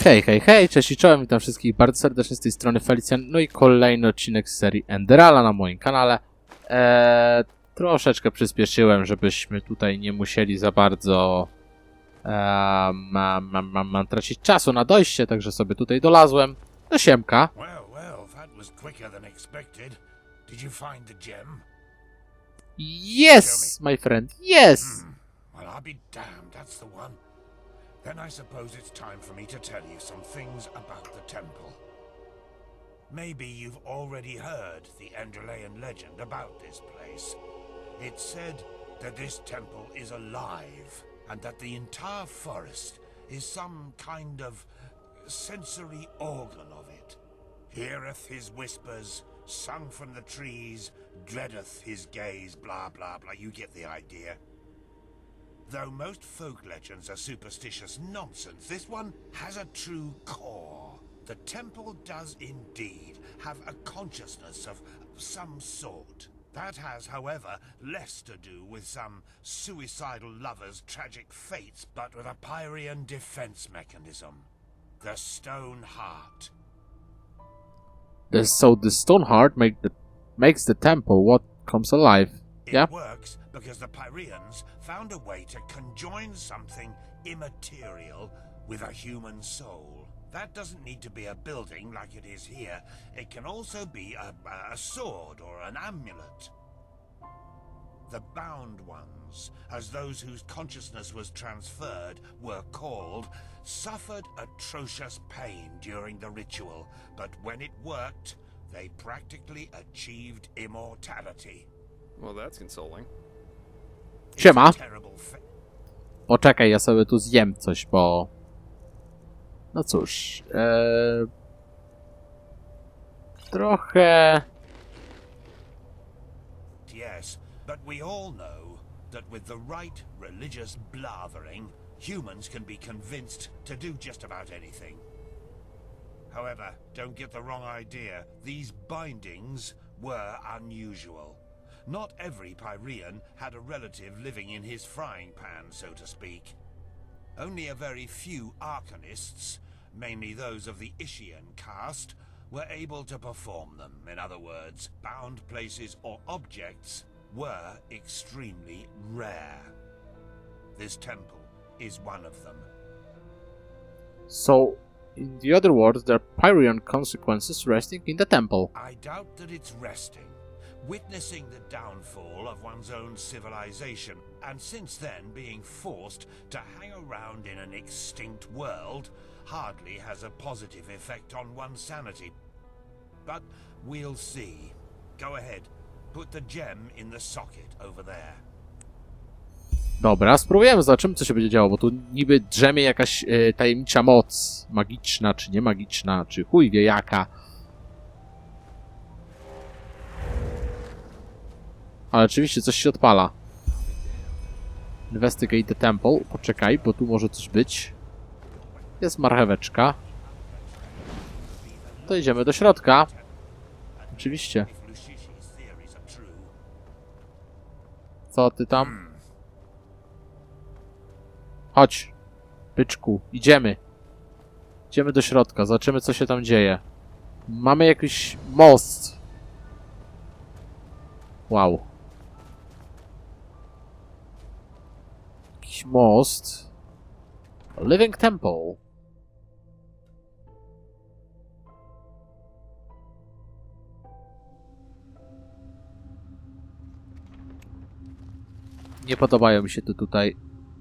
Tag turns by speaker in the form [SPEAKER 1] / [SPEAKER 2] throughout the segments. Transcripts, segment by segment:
[SPEAKER 1] Hej, hej, hej, cześć i czołem, witam wszystkich bardzo serdecznie z tej strony Felicjan, no i kolejny odcinek z serii Enderala na moim kanale. Troszeczkę przyspieszyłem, żebyśmy tutaj nie musieli za bardzo tracić czasu na dojście, także sobie tutaj dolazłem. No siemka. Yes, my friend, yes!
[SPEAKER 2] Well, I'll be damned, that's the one. Then I suppose it's time for me to tell you some things about the temple. Maybe you've already heard the Enderalian legend about this place. It's said that this temple is alive, and that the entire forest is some kind of sensory organ of it. Heareth his whispers, sung from the trees, dreadeth his gaze, blah blah blah, you get the idea. Though most folk legends are superstitious nonsense, this one has a true core. The temple does indeed have a consciousness of some sort. That has, however, less to do with some suicidal lover's tragic fates, but with a Pyrian defense mechanism. The Stone Heart.
[SPEAKER 1] So the stone heart makes the temple what comes alive. Yeah?
[SPEAKER 2] It works because the Pyrians found a way to conjoin something immaterial with a human soul. That doesn't need to be a building like it is here. It can also be a sword or an amulet. The bound ones, as those whose consciousness was transferred were called, suffered atrocious pain during the ritual, but when it worked, they practically achieved immortality.
[SPEAKER 3] Well, that's consoling.
[SPEAKER 1] Siema. Poczekaj, ja sobie tu zjem coś, bo... No cóż... Trochę...
[SPEAKER 2] Yes, but we all know that with the right religious blathering, humans can be convinced to do just about anything. However, don't get the wrong idea. These bindings were unusual. Not every Pyrian had a relative living in his frying pan, so to speak. Only a very few arcanists, mainly those of the Ishian caste, were able to perform them. In other words, bound places or objects were extremely rare. This temple is one of them.
[SPEAKER 1] So, in the other words, there are Pyrian consequences resting in the temple.
[SPEAKER 2] I doubt that it's resting. Witnessing the downfall of one's own civilization, and since then being forced to hang around in an extinct world, hardly has a positive effect on one's sanity. But we'll see. Go ahead, put the gem in the socket over there.
[SPEAKER 1] Dobra, spróbujemy, zobaczymy co się będzie działo, bo tu niby drzemie jakaś tajemnicza moc. Magiczna, czy nie magiczna, czy chuj wie jaka. Ale oczywiście coś się odpala. Investigate the temple. Poczekaj, bo tu może coś być. Jest marcheweczka. To idziemy do środka. Oczywiście. Co ty tam? Chodź. Byczku, idziemy. Idziemy do środka, zobaczymy co się tam dzieje. Mamy jakiś most. Wow. Jakiś most. A living temple. Nie podobają mi się to tutaj.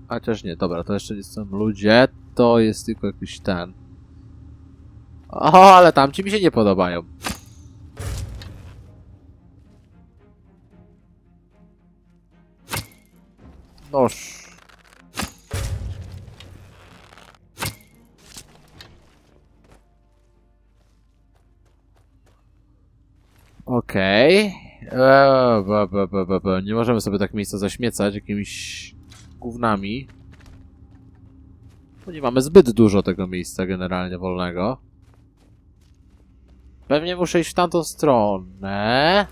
[SPEAKER 1] A też nie, dobra, to jeszcze nie są ludzie. To jest tylko jakiś ten. O, ale tamci mi się nie podobają. Noż. Okej. Nie możemy sobie tak miejsca zaśmiecać jakimiś gównami. Bo nie mamy zbyt dużo tego miejsca generalnie wolnego. Pewnie muszę iść w tamtą stronę.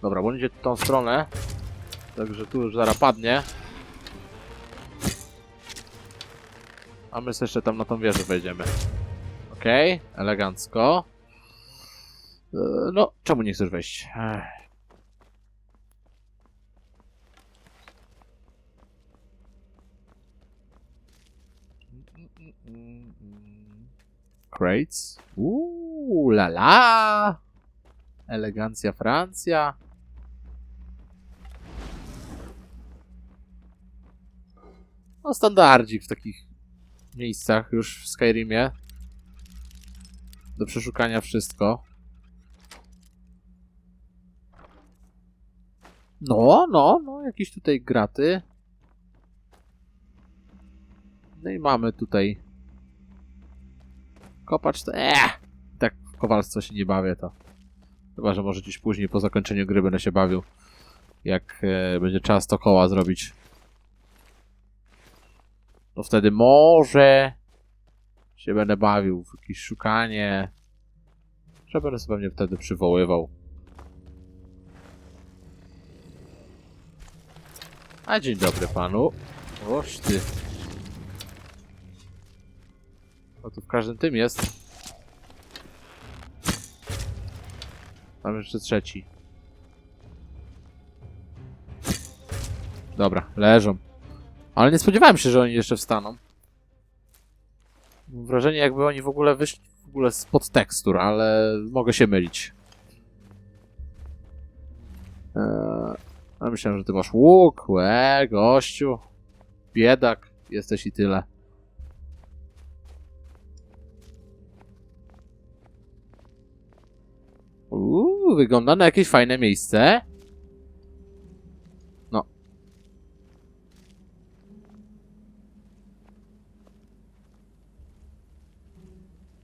[SPEAKER 1] Dobra, bo on idzie w tą stronę. Także tu już zaraz padnie. A my sobie jeszcze tam na tą wieżę wejdziemy. Okej, elegancko. No, czemu nie chcesz wejść? Crates. La la! Elegancja Francja. No, standardzik w takich miejscach już w Skyrimie. Do przeszukania wszystko. No, jakieś tutaj graty. No i mamy tutaj kopacz. Tak w kowalstwo się nie bawię to. Chyba, że może gdzieś później po zakończeniu gry będę się bawił. Jak będzie trzeba 100 koła zrobić. To wtedy może się będę bawił w jakieś szukanie. Że będę sobie pewnie wtedy przywoływał. A dzień dobry panu. Oż ty. O, tu w każdym tym jest. Tam jeszcze trzeci. Dobra, leżą. Ale nie spodziewałem się, że oni jeszcze wstaną. Mam wrażenie, jakby oni w ogóle wyszli spod tekstur, ale mogę się mylić. A myślałem, że ty masz łuk. Gościu. Biedak. Jesteś i tyle. Wygląda na jakieś fajne miejsce. No.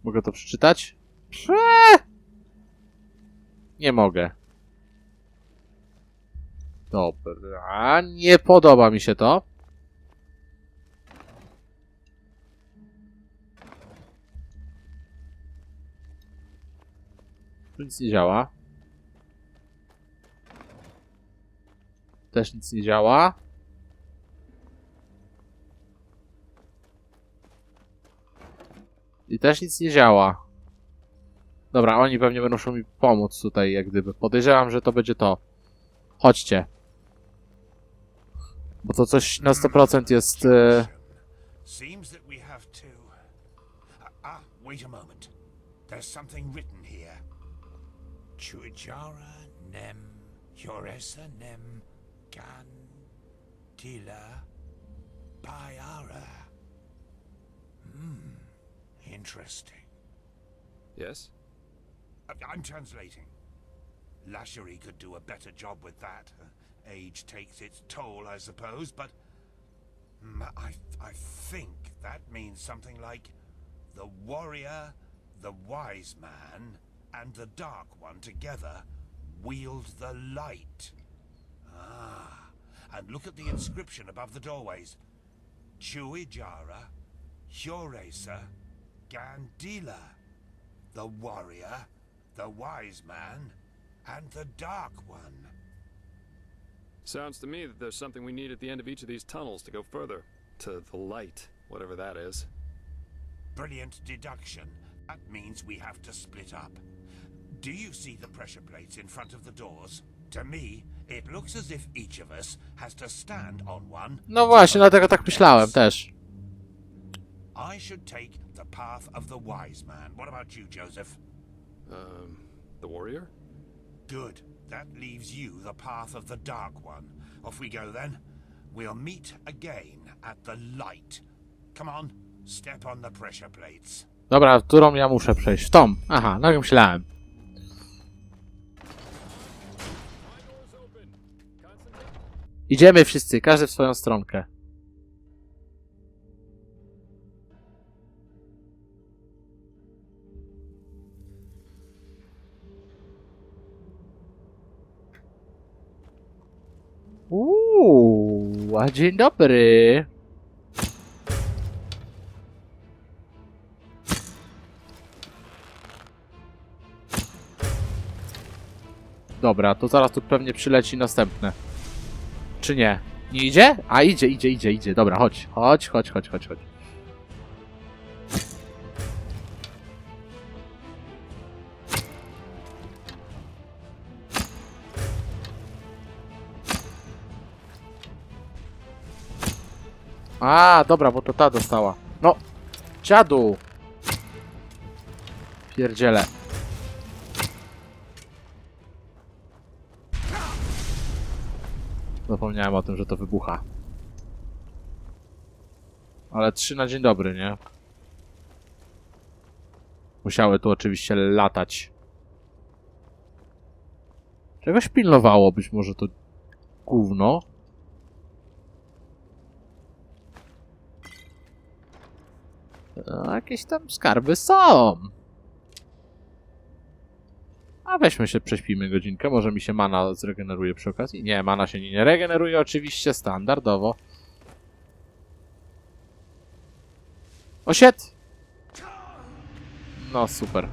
[SPEAKER 1] Mogę to przeczytać? Nie mogę. Dobra, nie podoba mi się to. Tu nic nie działa. Też nic nie działa. I też nic nie działa. Dobra, oni pewnie będą musieli mi pomóc tutaj, jak gdyby. Podejrzewam, że to będzie to. Chodźcie. Bo to coś na 100% jest...
[SPEAKER 2] Seems that we have to... wait a moment. There's something written here. Chuijara nem, Yoresa nem, gan, tila, bayara. Interesting.
[SPEAKER 3] Yes?
[SPEAKER 2] I'm translating. Lashery could do a better job with that. Age takes its toll, I suppose, but I think that means something like the warrior, the wise man, and the dark one together wield the light. And look at the inscription above the doorways. Chuijara, Yoresa, Gandila. The warrior, the wise man, and the dark one.
[SPEAKER 3] Sounds to me that there's something we need at the end of each of these tunnels to go further. To the light, whatever that is.
[SPEAKER 2] Brilliant deduction. That means we have to split up. Do you see the pressure plates in front of the doors? To me, it looks as if each of us has to stand on one.
[SPEAKER 1] No właśnie, dlatego tak myślałem też.
[SPEAKER 2] I should take the path of the wise man. What about you, Joseph?
[SPEAKER 3] The warrior?
[SPEAKER 2] Good. That leaves you the path of the dark one. Off we go then. We'll meet again at the light. Come on, step on the pressure plates.
[SPEAKER 1] Dobra, którą ja muszę przejść? W tą. Aha, tak myślałem. Idziemy wszyscy, każdy w swoją stronkę. A dzień dobry. Dobra, to zaraz tu pewnie przyleci następne. Czy nie? Nie idzie? A idzie. Dobra, chodź. Chodź. A, dobra, bo to ta dostała. No, dziadu! Pierdziele. Zapomniałem o tym, że to wybucha. Ale 3 na dzień dobry, nie? Musiały tu oczywiście latać. Czegoś pilnowało, być może to gówno. Jakieś tam skarby są. A weźmy się, prześpimy godzinkę. Może mi się mana zregeneruje przy okazji. Nie, mana się nie regeneruje oczywiście standardowo. Osied! No super.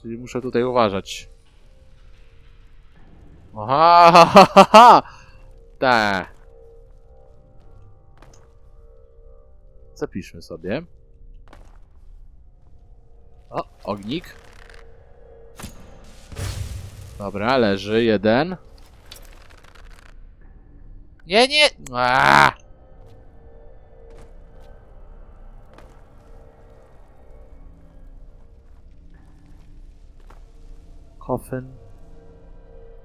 [SPEAKER 1] Czyli muszę tutaj uważać. Aha! Te. Zapiszmy sobie. O, ognik. Dobra, leży jeden. Nie! Aaaa! Coffin.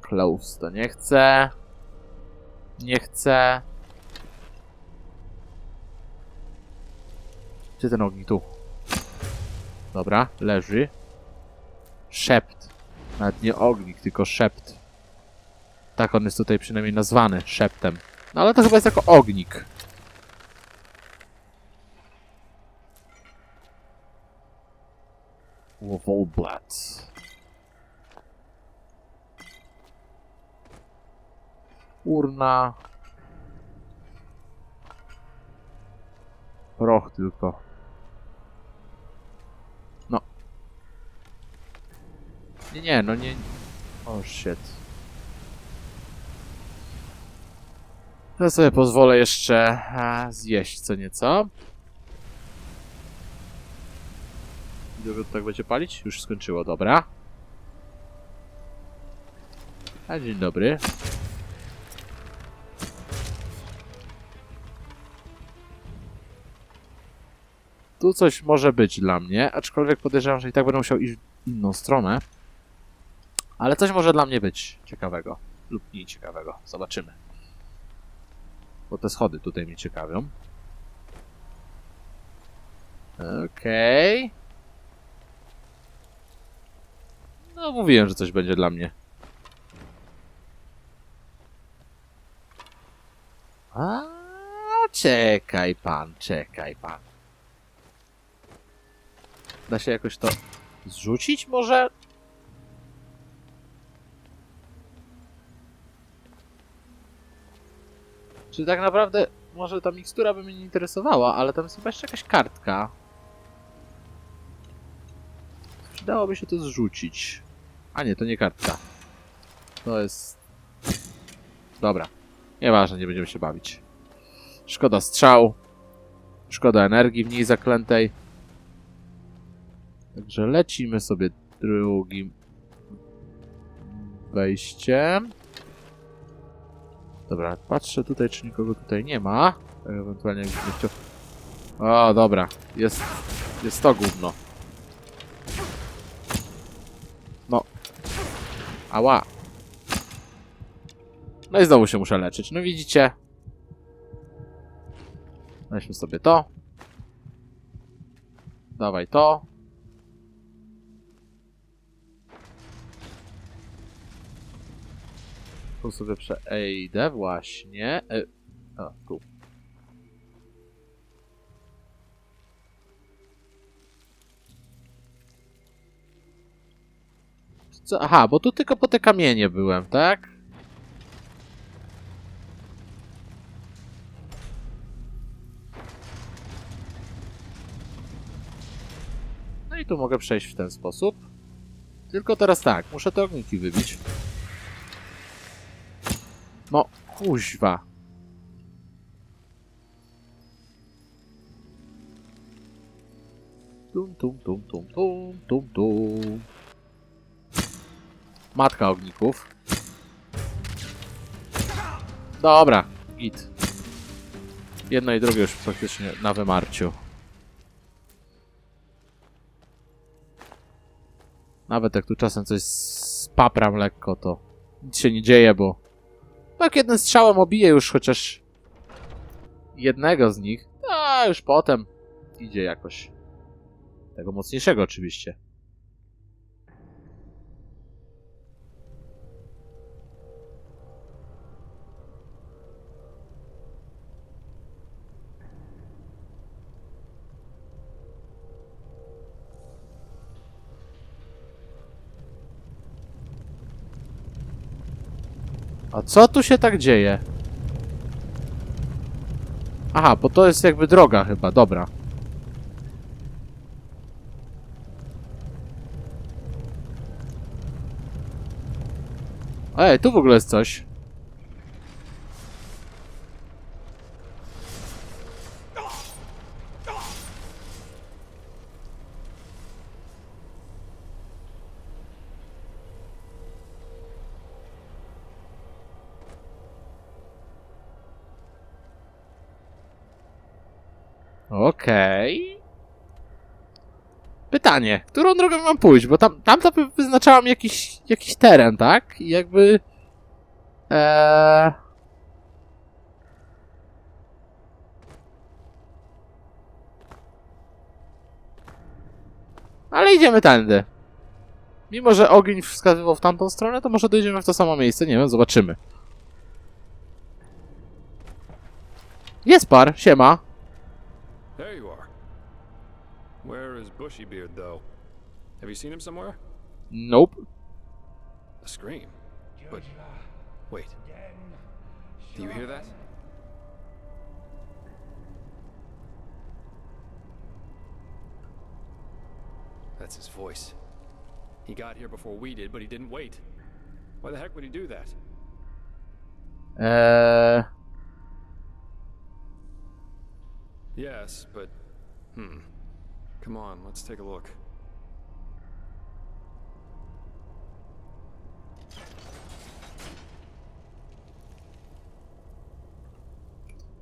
[SPEAKER 1] Close to nie chcę. Nie chcę. Gdzie ten ognik? Tu. Dobra, leży. Szept. Nawet nie ognik, tylko szept. Tak on jest tutaj przynajmniej nazwany, szeptem. No ale to chyba jest jako ognik. Wolblat. Urna. Proch tylko. No. Nie, no nie. O, shit. Ja sobie pozwolę jeszcze zjeść co nieco. Dużo to tak będzie palić? Już skończyło, dobra. A dzień dobry. Tu coś może być dla mnie, aczkolwiek podejrzewam, że i tak będę musiał iść w inną stronę. Ale coś może dla mnie być ciekawego. Lub mniej ciekawego. Zobaczymy. Bo te schody tutaj mnie ciekawią. Okej. No mówiłem, że coś będzie dla mnie. A, czekaj pan. Da się jakoś to zrzucić może? Czy tak naprawdę może ta mikstura by mnie nie interesowała, ale tam jest chyba jeszcze jakaś kartka. Przydałoby się to zrzucić. A nie, to nie kartka. To jest... Dobra. Nieważne, nie będziemy się bawić. Szkoda strzał. Szkoda energii w niej zaklętej. Także lecimy sobie drugim wejściem. Dobra, patrzę tutaj, czy nikogo tutaj nie ma. Tak ewentualnie jakbyś chciał... O, dobra. Jest to gówno. No. Ała. No i znowu się muszę leczyć. No widzicie? Weźmy sobie to. Dawaj to. Tu sobie przejdę właśnie. A, tu. Co? Aha, bo tu tylko po te kamienie byłem, tak? tu mogę przejść w ten sposób. Tylko teraz tak, muszę te ogniki wybić. No, kuźwa. Tum, tum, tum, tum, tum, tum, tum. Matka ogników. Dobra, git. Jedno i drugie już praktycznie na wymarciu. Nawet jak tu czasem coś spapram lekko, to nic się nie dzieje, bo jak jednym strzałem obiję już chociaż jednego z nich, a już potem idzie jakoś. Tego mocniejszego oczywiście. A co tu się tak dzieje? Aha, bo to jest jakby droga chyba, dobra. Ej, tu w ogóle jest coś. Okej. Pytanie, którą drogą mam pójść? Bo tamta wyznaczała mi jakiś teren, tak? I jakby... Ale idziemy tędy. Mimo że ogień wskazywał w tamtą stronę, to może dojdziemy w to samo miejsce. Nie wiem, zobaczymy. Jest par, siema.
[SPEAKER 3] There you are. Where is Bushybeard, though? Have you seen him somewhere?
[SPEAKER 1] Nope.
[SPEAKER 3] A scream. But wait. Do you hear that? That's his voice. He got here before we did, but he didn't wait. Why the heck would he do that? Yes, but... Come on, let's take a look.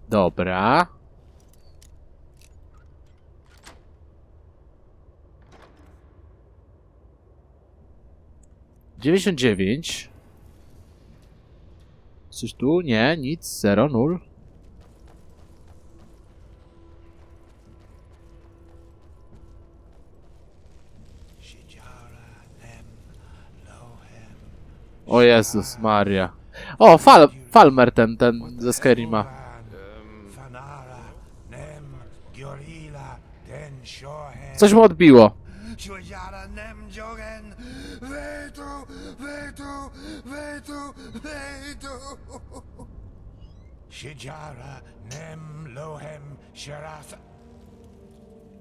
[SPEAKER 1] Dobra. $99. Coś tu? Nie, nic. 0, 0. O Jezus Maria. O, Falmer ten ze Skyrima. Coś mu odbiło.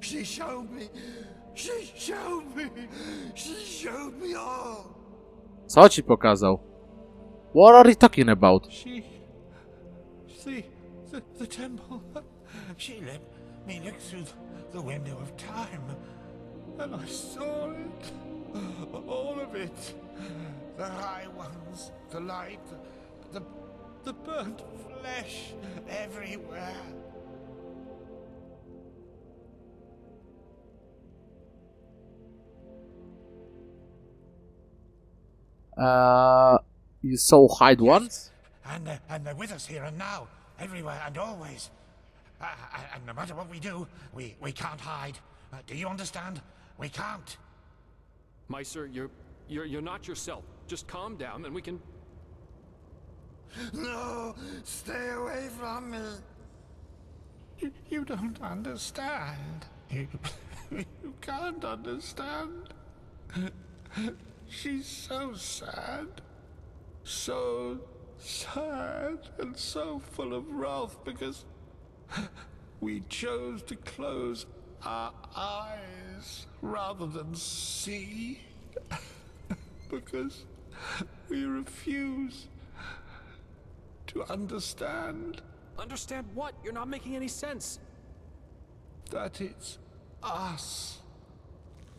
[SPEAKER 2] She showed me. She showed me. She showed me all.
[SPEAKER 1] Co ci pokazał? What are you talking about?
[SPEAKER 2] The temple. She let me look through the window of time, and I saw it. All of it. The high ones, the light, the burnt flesh everywhere.
[SPEAKER 1] You saw hide ones?
[SPEAKER 2] And they're with us here and now, everywhere and always. And no matter what we do, we can't hide. Do you understand? We can't.
[SPEAKER 3] Meister, you're not yourself. Just calm down and we can...
[SPEAKER 2] No, stay away from me. You don't understand. You can't understand. She's so sad. So sad and so full of wrath because we chose to close our eyes rather than see, because we refuse to understand
[SPEAKER 3] Understand what? You're not making any sense.
[SPEAKER 2] that it's us.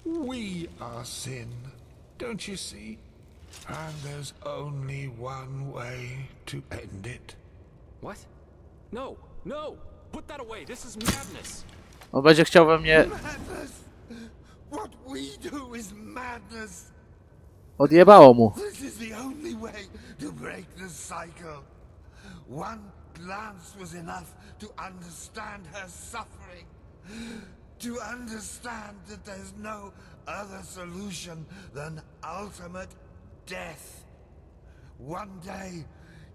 [SPEAKER 2] We are sin, don't you see? And there's only one way to end it.
[SPEAKER 3] What? No, no! Put that away. This is madness.
[SPEAKER 1] On będzie chciał we mnie...
[SPEAKER 2] Madness! What we do is madness!
[SPEAKER 1] Odjebało mu.
[SPEAKER 2] This is the only way to break the cycle. One glance was enough to understand her suffering. To understand that there's no other solution than ultimate death. One day,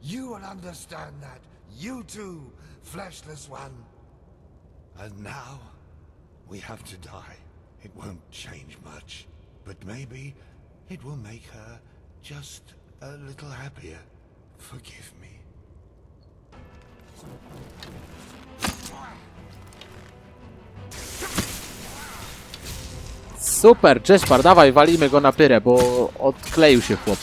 [SPEAKER 2] you will understand that. You too, fleshless one. And now, we have to die. It won't change much, but maybe it will make her just a little happier. Forgive me.
[SPEAKER 1] Super, Jespar, dawaj, walimy go na pyrę, bo odkleił się chłop.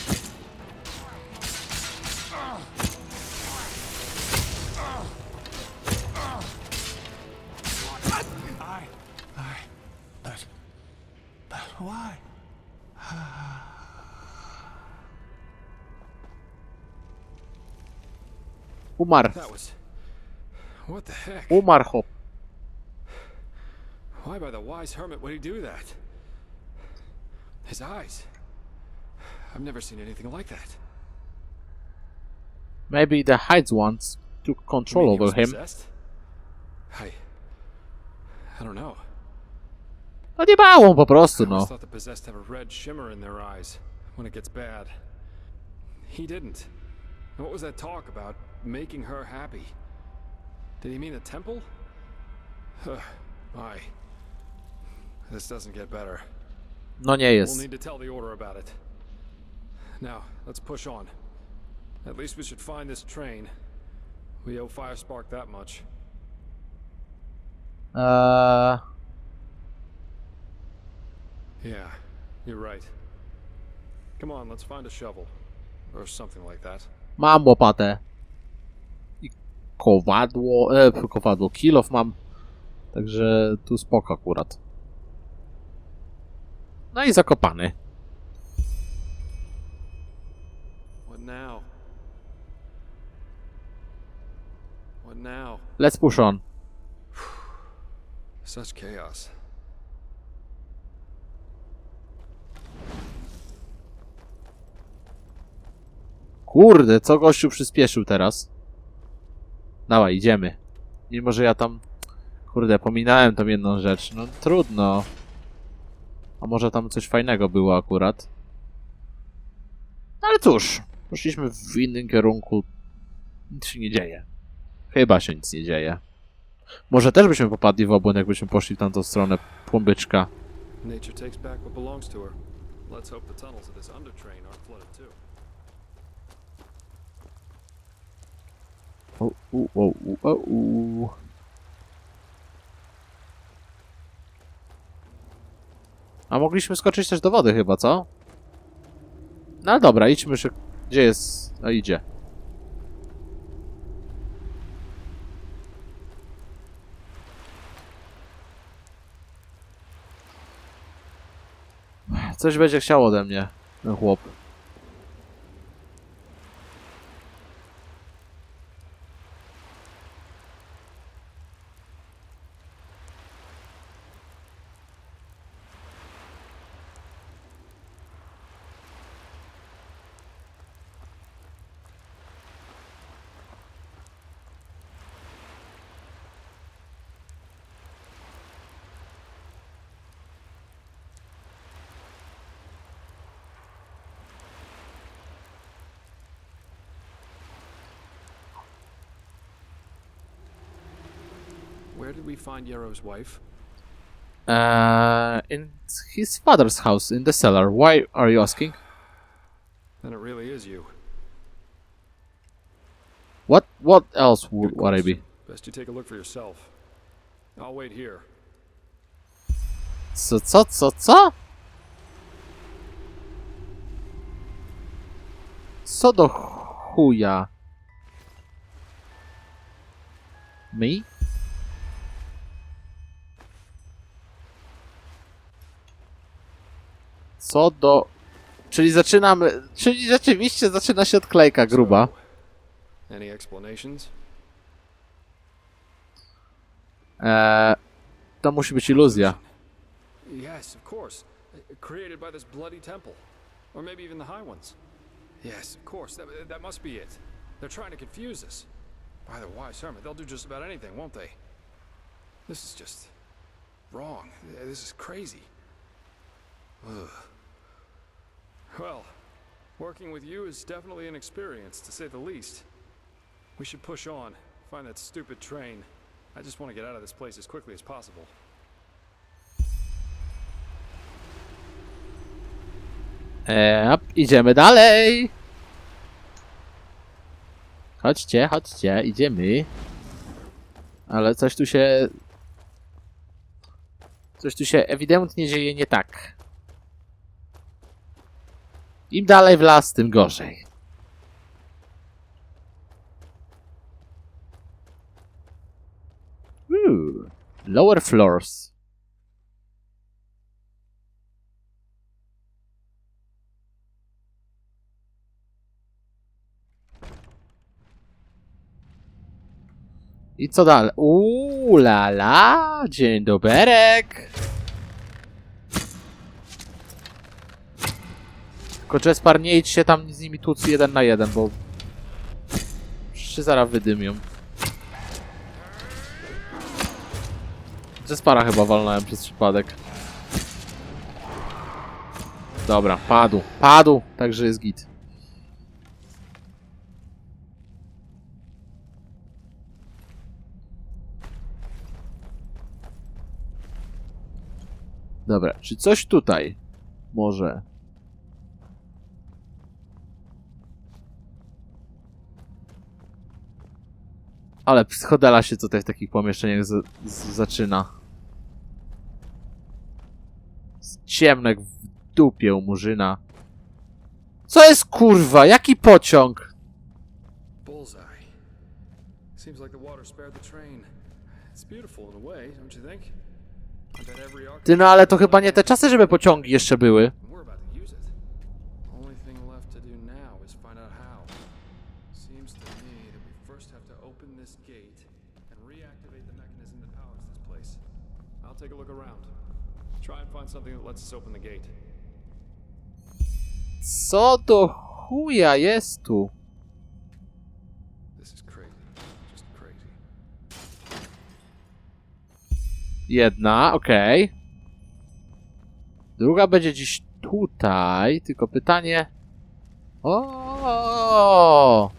[SPEAKER 2] But why?
[SPEAKER 1] Umarł,
[SPEAKER 3] That was... What the heck?
[SPEAKER 1] umarł chłop.
[SPEAKER 3] Why by the wise hermit would he do that? His eyes. I've never seen anything like that.
[SPEAKER 1] Maybe the Hides ones took control
[SPEAKER 3] You mean he
[SPEAKER 1] over
[SPEAKER 3] was
[SPEAKER 1] him.
[SPEAKER 3] possessed? I don't know.
[SPEAKER 1] Odjebało mu po prostu,
[SPEAKER 3] I always
[SPEAKER 1] no.
[SPEAKER 3] thought the possessed have a red shimmer in their eyes when it gets bad. He didn't. And what was that talk about making her happy? Did he mean the temple? My. This doesn't get better.
[SPEAKER 1] No nie
[SPEAKER 3] We'll
[SPEAKER 1] jest.
[SPEAKER 3] need to tell the Order about it. Now, let's push on. At least we should find this train. We owe Firespark that much. Yeah, you're right. Come on, let's find a shovel. Or something like that.
[SPEAKER 1] Mam łopatę. I kowadło, kowadło, kilof mam. Także tu spoko akurat. No i zakopany.
[SPEAKER 3] What now? What now?
[SPEAKER 1] Let's push on.
[SPEAKER 3] Such chaos.
[SPEAKER 1] Kurde, co gościu przyspieszył teraz? Dawaj, idziemy. Mimo, że ja tam... Kurde, pominąłem tą jedną rzecz. No trudno. A może tam coś fajnego było akurat? Ale cóż, poszliśmy w innym kierunku. Nic się nie dzieje. Chyba się nic nie dzieje. Może też byśmy popadli w obłęd, jakbyśmy poszli w tamtą stronę płombyczka.
[SPEAKER 3] Nature takes back what belongs to her. Let's hope the tunnels of this undertrain aren't flooded too. A mogliśmy skoczyć też do wody chyba, co? No ale dobra, idźmy się. Gdzie jest? No idzie. Coś będzie chciał ode mnie, ten chłop. Where did we find Yarrow's wife?
[SPEAKER 1] In his father's house in the cellar. Why are you asking?
[SPEAKER 3] Then it really is you.
[SPEAKER 1] What else would
[SPEAKER 3] Good
[SPEAKER 1] I be?
[SPEAKER 3] question. Best you take a look for yourself. I'll wait here.
[SPEAKER 1] Co? Co do chuja? Mi? Co do... Czyli zaczynamy... Czyli rzeczywiście zaczyna się odklejka gruba.
[SPEAKER 3] Any explanations?
[SPEAKER 1] To musi być iluzja.
[SPEAKER 3] Yes, of course. Created by this bloody temple. Or maybe even the High Ones. Yes, of course. That must be it. They're trying to confuse us. By the wise sermon, they'll do just about anything, won't they? This is just wrong. This is crazy. Ugh. Well, working with you is definitely an experience, to say the least. We should push on, find that stupid train. I just want to get out of this place as quickly as possible.
[SPEAKER 1] Idziemy dalej. Chodźcie, idziemy. Ale coś tu się ewidentnie dzieje nie tak. Im dalej w las, tym gorzej. Lower floors. I co dalej? La la, dzień doberek. Tylko Jespar, nie idź się tam z nimi tłuc 1 na 1, bo się zaraz wydymią. Jespara chyba walnąłem przez przypadek. Dobra, padł, także jest git. Dobra, czy coś tutaj może... Ale psychodela się tutaj w takich pomieszczeniach zaczyna. Ciemnek w dupie u murzyna. Co jest kurwa? Jaki pociąg?
[SPEAKER 3] Bullseye. Seems like the water spared the train. It's beautiful in a way, don't you think?
[SPEAKER 1] Ty, no ale to chyba nie te czasy, żeby pociągi jeszcze były.
[SPEAKER 3] We're about to use it. Only thing left to do now is find out how. Seems to me that we first have to open this gate and reactivate the mechanism that powers this place. I'll take a look around. Try and find something that lets us open the gate.
[SPEAKER 1] Co do chuja jest tu?
[SPEAKER 3] This is crazy. Just crazy.
[SPEAKER 1] Jedna, okej. Druga będzie gdzieś tutaj, tylko pytanie... O!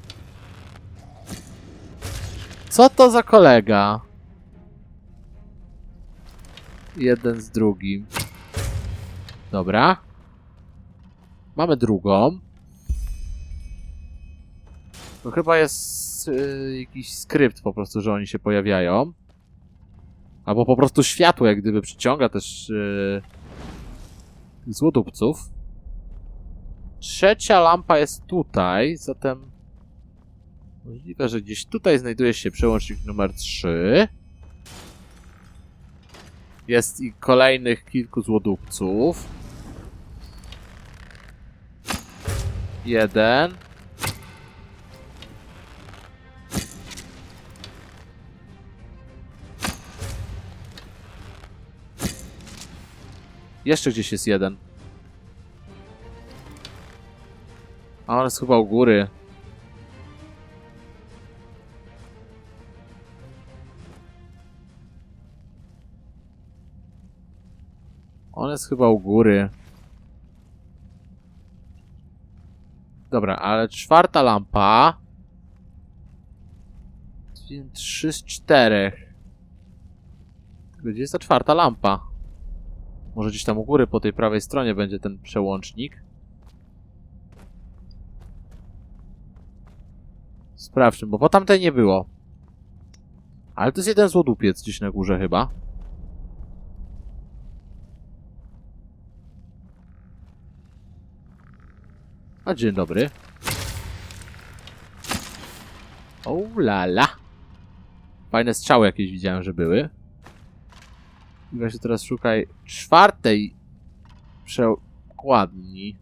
[SPEAKER 1] Co to za kolega? Jeden z drugim. Dobra. Mamy drugą. To chyba jest jakiś skrypt po prostu, że oni się pojawiają. Albo po prostu światło jak gdyby przyciąga też złodupców. Trzecia lampa jest tutaj, zatem możliwe, że gdzieś tutaj znajduje się przełącznik numer 3. Jest i kolejnych kilku złodupców. Jeden. Jeszcze gdzieś jest jeden. A on jest chyba u góry. On jest chyba u góry. Dobra, ale czwarta lampa. 3 z 4. Gdzie jest ta czwarta lampa? Może gdzieś tam u góry po tej prawej stronie będzie ten przełącznik. Sprawdźmy, bo po tamtej nie było. Ale to jest jeden złodupiec gdzieś na górze chyba. A dzień dobry. O lala. Fajne strzały jakieś widziałem, że były. I właśnie teraz szukaj 4. przekładni.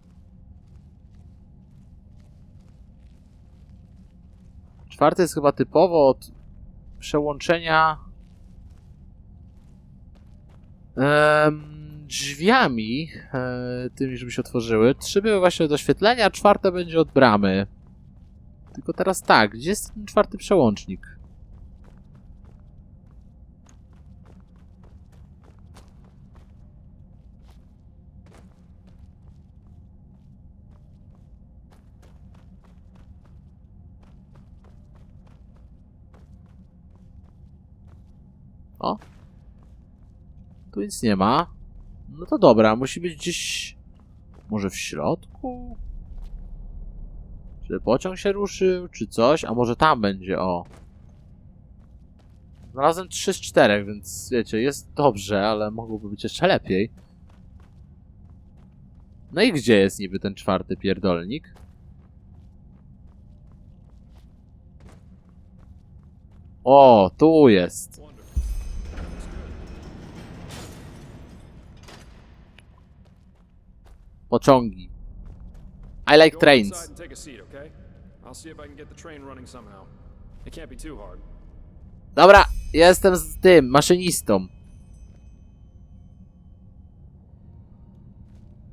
[SPEAKER 1] 4 jest chyba typowo od przełączenia drzwiami, tymi, żeby się otworzyły. 3 były właśnie do oświetlenia, a 4 będzie od bramy. Tylko teraz tak, gdzie jest ten 4 przełącznik? O. Tu nic nie ma. No to dobra, musi być gdzieś... Może w środku? Czy pociąg się ruszył, czy coś? A może tam będzie, o. Znalazłem 3 z 4, więc wiecie, jest dobrze, ale mogłoby być jeszcze lepiej. No i gdzie jest niby ten 4 pierdolnik? O, tu jest. Pociągi. I like trains. Dobra, jestem z tym, maszynistą.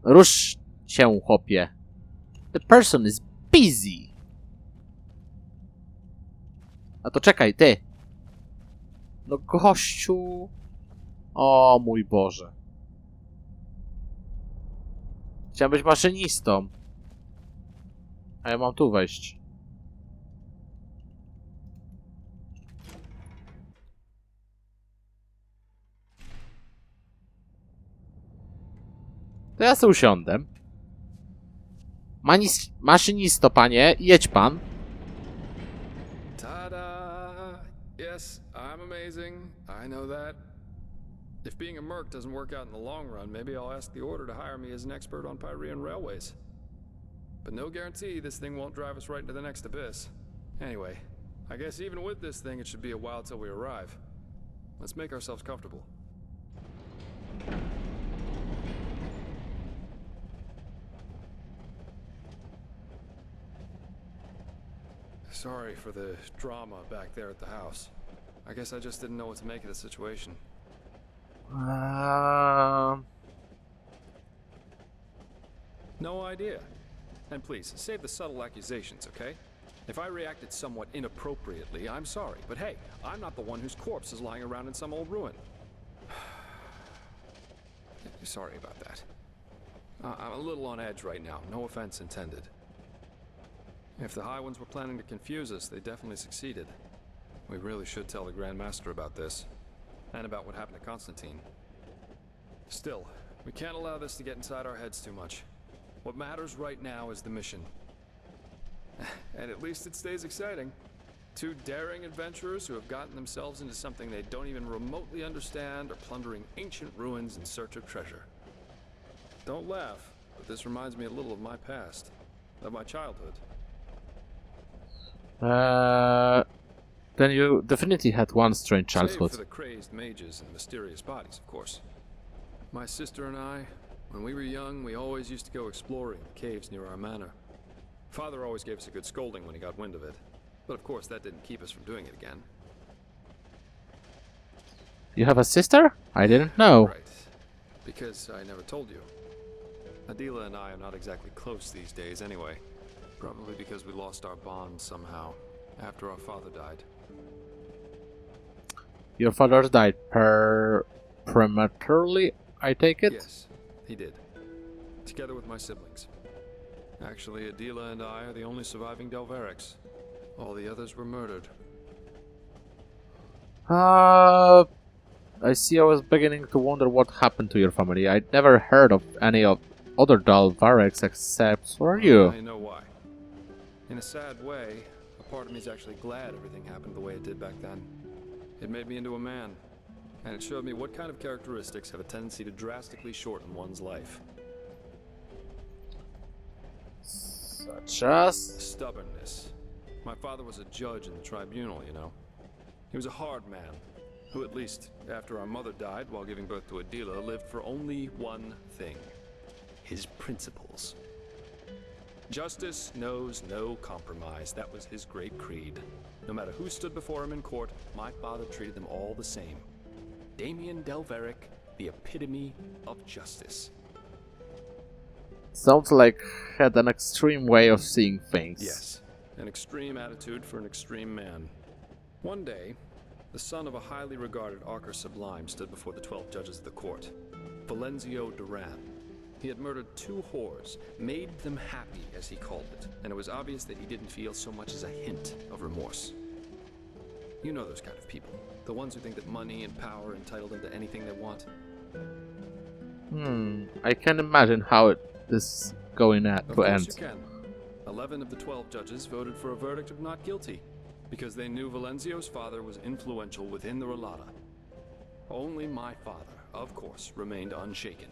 [SPEAKER 1] Rusz się, chłopie. The person is busy. A to czekaj, ty. No gościu. O mój Boże. Chciałem być maszynistą. A ja mam tu wejść. To ja sobie usiądę. Maszynisto, panie, jedź pan.
[SPEAKER 3] Ta-da! Yes, I'm amazing. I know that. If being a merc doesn't work out in the long run, maybe I'll ask the Order to hire me as an expert on Pyrean railways. But no guarantee this thing won't drive us right into the next abyss. Anyway, I guess even with this thing, it should be a while till we arrive. Let's make ourselves comfortable. Sorry for the drama back there at the house. I guess I just didn't know what to make of the situation. No idea. And please, save the subtle accusations, okay? If I reacted somewhat inappropriately, I'm sorry. But hey, I'm not the one whose corpse is lying around in some old ruin. Sorry about that. I'm a little on edge right now. No offense intended. If the High Ones were planning to confuse us, they definitely succeeded. We really should tell the Grand Master about this. And about what happened to Constantine. Still, we can't allow this to get inside our heads too much. What matters right now is the mission. And at least it stays exciting. 2 daring adventurers who have gotten themselves into something they don't even remotely understand are plundering ancient ruins in search of treasure. Don't laugh, but this reminds me a little of my past. Of my childhood.
[SPEAKER 1] Then you definitely had one strange childhood.
[SPEAKER 3] Save for the crazed mages and mysterious bodies, of course. My sister and I, when we were young, we always used to go exploring the caves near our manor. Father always gave us a good scolding when he got wind of it. But of course, that didn't keep us from doing it again.
[SPEAKER 1] You have a sister? I didn't know.
[SPEAKER 3] Right. Because I never told you. Adila and I are not exactly close these days anyway. Probably because we lost our bond somehow, after our father died.
[SPEAKER 1] Your father died prematurely, I take it?
[SPEAKER 3] Yes, he did. Together with my siblings. Actually, Adila and I are the only surviving Delverics. All the others were murdered.
[SPEAKER 1] I see. I was beginning to wonder what happened to your family. I'd never heard of any of other Delverics except for you.
[SPEAKER 3] I know why. In a sad way, a part of me is actually glad everything happened the way it did back then. It made me into a man, and it showed me what kind of characteristics have a tendency to drastically shorten one's life.
[SPEAKER 1] Such as?
[SPEAKER 3] Stubbornness. My father was a judge in the tribunal, you know. He was a hard man, who at least, after our mother died while giving birth to Adila, lived for only one thing. His principles. Justice knows no compromise. That was his great creed. No matter who stood before him in court, my father treated them all the same. Damien Delveric, the epitome of justice.
[SPEAKER 1] Sounds like had an extreme way of seeing things.
[SPEAKER 3] Yes, an extreme attitude for an extreme man. One day, the son of a highly regarded Archer Sublime stood before the 12 judges of the court. Valenzio Duran. He had murdered 2 whores, made them happy, as he called it, and it was obvious that he didn't feel so much as a hint of remorse. You know those kind of people. The ones who think that money and power entitle them to anything they want.
[SPEAKER 1] I can imagine how this is going to
[SPEAKER 3] Of course
[SPEAKER 1] end.
[SPEAKER 3] you can. 11 of the 12 judges voted for a verdict of not guilty, because they knew Valenzio's father was influential within the Relata. Only my father, of course, remained unshaken.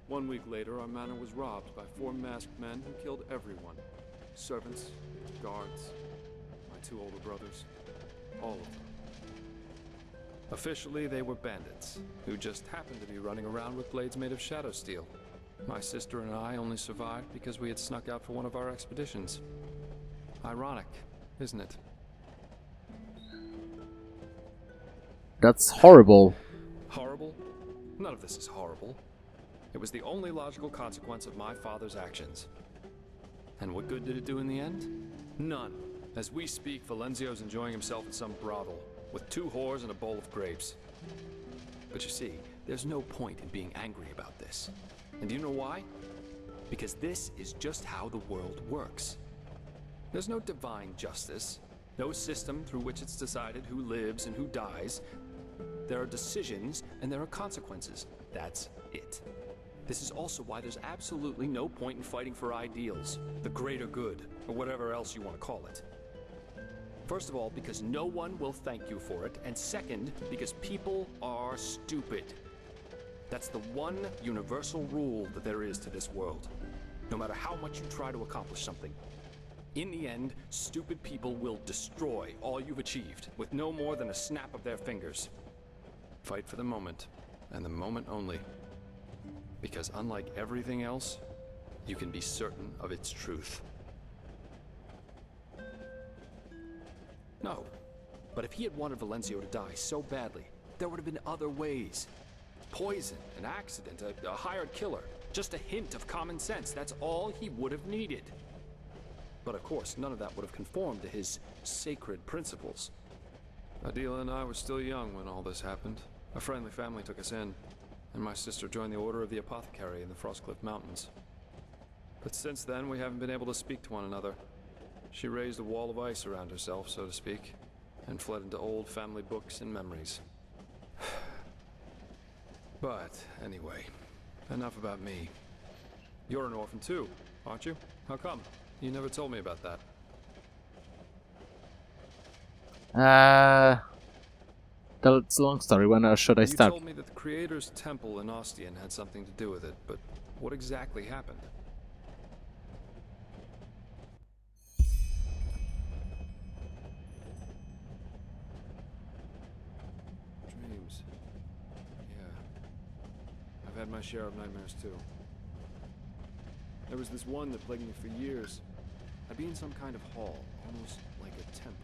[SPEAKER 3] 1 week later, our manor was robbed by 4 masked men who killed everyone. Servants, guards, my 2 older brothers, all of them. Officially, they were bandits, who just happened to be running around with blades made of shadow steel. My sister and I only survived because we had snuck out for one of our expeditions. Ironic, isn't it?
[SPEAKER 1] That's horrible.
[SPEAKER 3] Horrible? None of this is horrible. It was the only logical consequence of my father's actions. And what good did it do in the end? None. As we speak, Valenzio's enjoying himself in some brothel, with 2 whores and a bowl of grapes. But you see, there's no point in being angry about this. And do you know why? Because this is just how the world works. There's no divine justice, no system through which it's decided who lives and who dies. There are decisions and there are consequences. That's it. This is also why there's absolutely no point in fighting for ideals, the greater good, or whatever else you want to call it. First of all, because no one will thank you for it, and second, because people are stupid. That's the one universal rule that there is to this world. No matter how much you try to accomplish something, in the end, stupid people will destroy all you've achieved with no more than a snap of their fingers. Fight for the moment, and the moment only. Because unlike everything else, you can be certain of its truth. No, but if he had wanted Valenzio to die so badly, there would have been other ways. Poison, an accident, a hired killer, just a hint of common sense. That's all he would have needed. But of course, none of that would have conformed to his sacred principles. Adila and I were still young when all this happened. A friendly family took us in, and my sister joined the Order of the Apothecary in the Frostcliff Mountains. But since then, we haven't been able to speak to one another. She raised a wall of ice around herself, so to speak, and fled into old family books and memories. But, anyway, enough about me. You're an orphan too, aren't you? How come? You never told me about that.
[SPEAKER 1] That's a long story. When should I start?
[SPEAKER 3] You told me that the Creator's temple in Ostian had something to do with it, but what exactly happened? Dreams. Yeah. I've had my share of nightmares too. There was this one that plagued me for years. I'd be in some kind of hall, almost like a temple.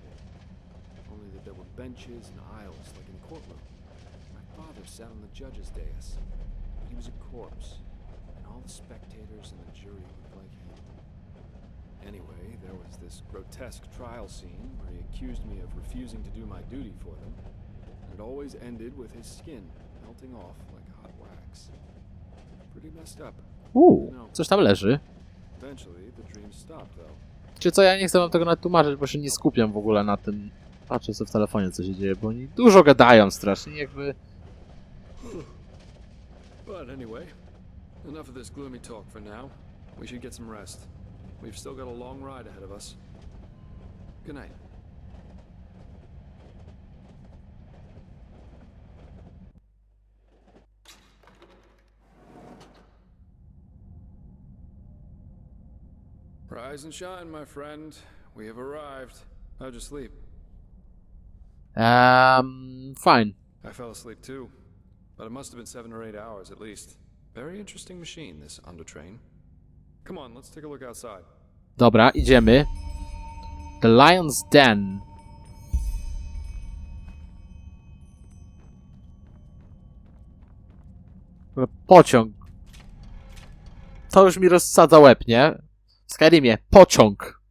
[SPEAKER 3] Only that there were benches and aisles, like in a courtroom. My father sat on the judge's dais, but he was a corpse, and all the spectators and the jury looked like him. Anyway, there was this grotesque trial scene where he accused me of refusing to do my duty for them, and it always ended with his skin melting off like hot wax. Pretty messed up.
[SPEAKER 1] Coś tam leży.
[SPEAKER 3] Eventually, the dream stopped, though.
[SPEAKER 1] Czy co, ja nie chcę wam tego nawet tłumaczyć, bo się nie skupiam w ogóle na tym. Patrzę sobie w telefonie, co się dzieje, bo oni dużo gadają strasznie, jakby...
[SPEAKER 3] But anyway, enough of this gloomy talk for now. We should get some rest. We've still got a long ride ahead of us. Good night. Rise and shine, my friend. We have arrived. How'd you sleep?
[SPEAKER 1] Fine.
[SPEAKER 3] I fell asleep too, but it must have been 7 or 8 hours at least. Very interesting machine, this undertrain. Come on, let's take a look outside.
[SPEAKER 1] Dobra, idziemy. The Lion's Den. Pociąg. To już mi rozsadza łeb, nie? W Skyrimie. Pociąg.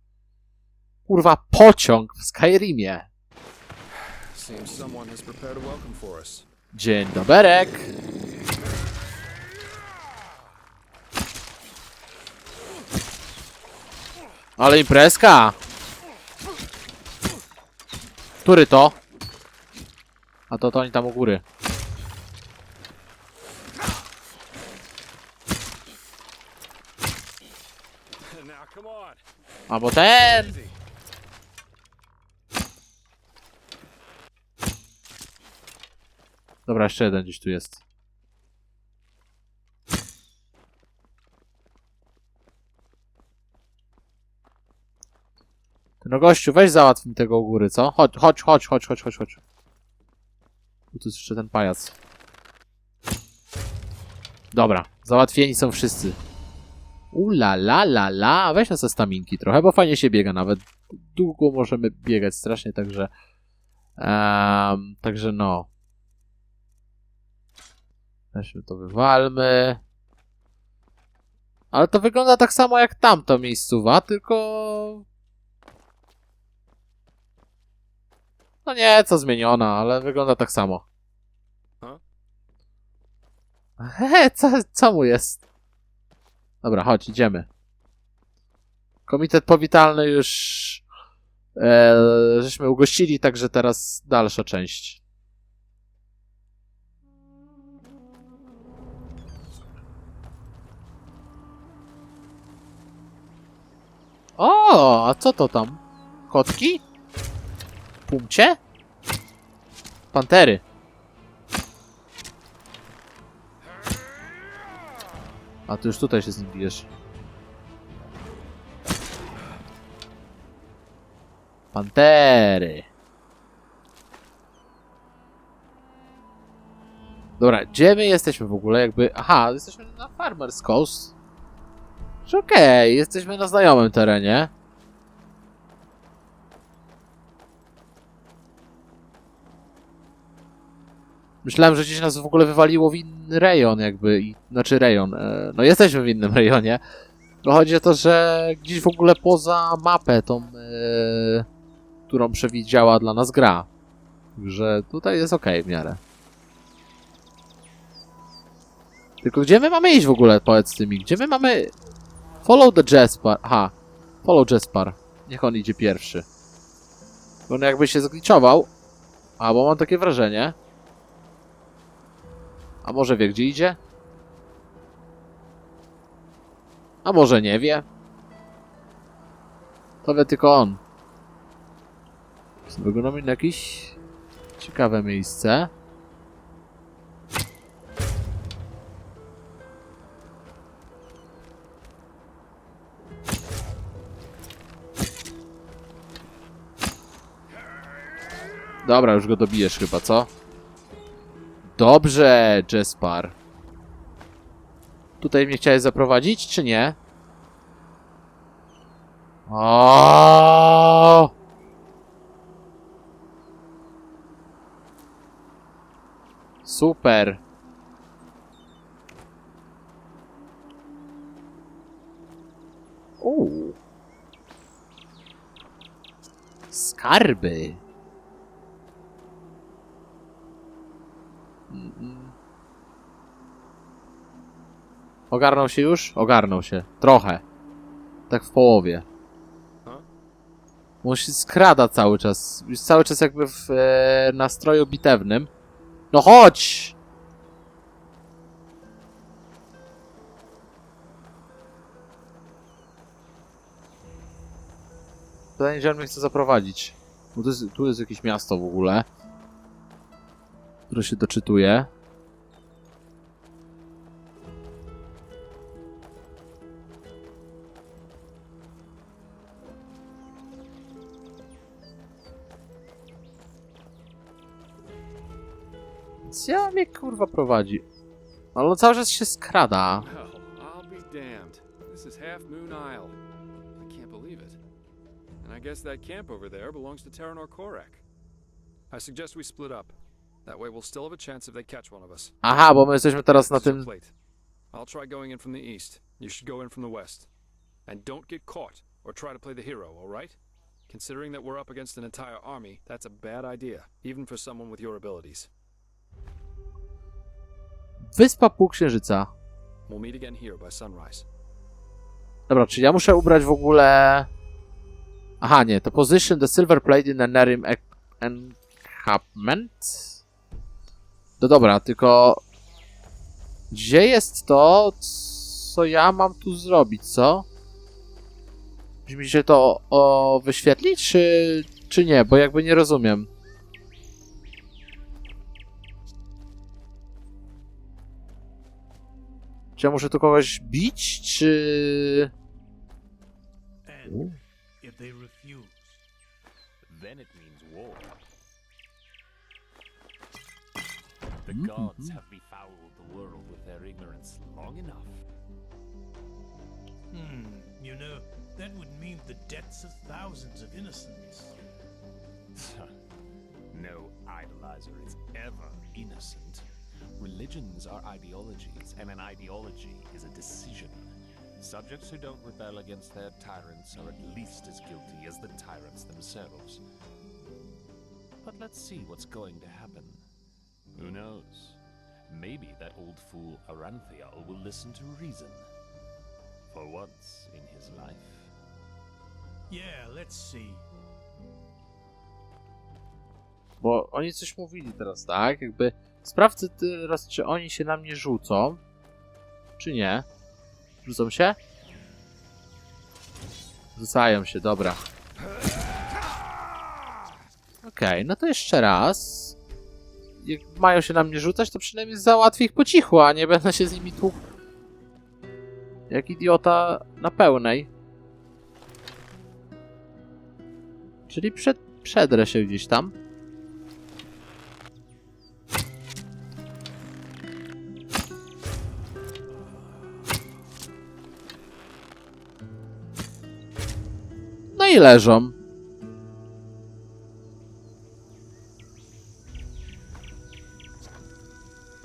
[SPEAKER 1] Kurwa, pociąg w Skyrimie.
[SPEAKER 3] Seems someone has prepared a welcome for us.
[SPEAKER 1] Dzień doberek. Ale imprezka. Który to? A to oni tam u góry.
[SPEAKER 3] Now come on.
[SPEAKER 1] Albo ten. Dobra, jeszcze jeden gdzieś tu jest. No gościu, weź załatw mi tego u góry, co? Chodź. Tu jest jeszcze ten pajac. Dobra, załatwieni są wszyscy. La, weź na se staminki trochę, bo fajnie się biega nawet. Długo możemy biegać strasznie, także... także no. Weźmy to, wywalmy. Ale to wygląda tak samo jak tamto miejscowa, tylko... No nie, co zmieniona, ale wygląda tak samo. Hehe, co mu jest? Dobra, chodź, idziemy. Komitet powitalny już żeśmy ugościli, także teraz dalsza część. O, a co to tam? Kotki? Pumcie? Pantery. A ty już tutaj się z nim bijesz. Pantery. Dobra, gdzie my jesteśmy w ogóle? Jakby... Aha, jesteśmy na Farmer's Coast. Okej, jesteśmy na znajomym terenie. Myślałem, że gdzieś nas w ogóle wywaliło w inny rejon jakby, znaczy rejon, no jesteśmy w innym rejonie. No chodzi o to, że gdzieś w ogóle poza mapę tą, którą przewidziała dla nas gra. Że tutaj jest okej w miarę. Tylko gdzie my mamy iść w ogóle, powiedz ty mi? Gdzie my mamy... Follow the Jaspar. Aha, follow Jaspar. Niech on idzie pierwszy. Bo on jakby się zgliczował. A, bo mam takie wrażenie. A może wie, gdzie idzie? A może nie wie? To wie tylko on. Wyglądamy na jakieś ciekawe miejsce. Dobra, już go dobijesz chyba, co? Dobrze, Jaspar. Tutaj mnie chciałeś zaprowadzić, czy nie? O! Super. Skarby. Ogarnął się już? Ogarnął się. Trochę. Tak w połowie. On się skrada cały czas. Jest cały czas jakby w nastroju bitewnym. No chodź! Pytanie, że on mnie chce zaprowadzić. Bo tu jest jakieś miasto w ogóle, które się doczytuje. Gdzie mnie kurwa prowadzi? Ale on cały czas się skrada.
[SPEAKER 3] Well, I'll be damned. This is Half Moon Isle. I can't believe it. And I guess that camp over there belongs to Terranor Korak. I suggest we split up. That way we'll still have a chance if they catch one of us.
[SPEAKER 1] Aha, bo my jesteśmy teraz na
[SPEAKER 3] So
[SPEAKER 1] tym...
[SPEAKER 3] plate. I'll try going in from the east. You should go in from the west. And don't get caught or try to play the hero, all right? Considering that we're up against an entire army, that's a bad idea, even for someone with your abilities.
[SPEAKER 1] Wyspa Półksiężyca.
[SPEAKER 3] We'll meet again here by sunrise.
[SPEAKER 1] Dobra, czy ja muszę ubrać w ogóle... Aha, nie, to position the silver plate in the Nerim encampment. No dobra, tylko... Gdzie jest to, co ja mam tu zrobić, co? Czy mi się to wyświetli, czy nie? Bo jakby nie rozumiem. Czy ja muszę tu kogoś bić, czy...
[SPEAKER 4] And if they refuse, then it means war. The gods have befouled the world with their ignorance long enough.
[SPEAKER 2] You know, that would mean the deaths of thousands of innocents.
[SPEAKER 4] No idolizer is ever innocent. Religions are ideologies, and an ideology is a decision. Subjects who don't rebel against their tyrants are at least as guilty as the tyrants themselves. But let's see what's going to happen. Who knows? Maybe that old fool Aranthiel will listen to reason. For once in his life.
[SPEAKER 2] Yeah, let's see.
[SPEAKER 1] Bo oni coś mówili teraz, tak? Jakby sprawdzę teraz, czy oni się na mnie rzucą, czy nie. Rzucą się? Rzucają się, dobra. Okej, no to jeszcze raz. Jak mają się na mnie rzucać, to przynajmniej załatwię ich po cichu, a nie będę się z nimi tłukł jak idiota na pełnej. Czyli przedrę się gdzieś tam. No i leżą.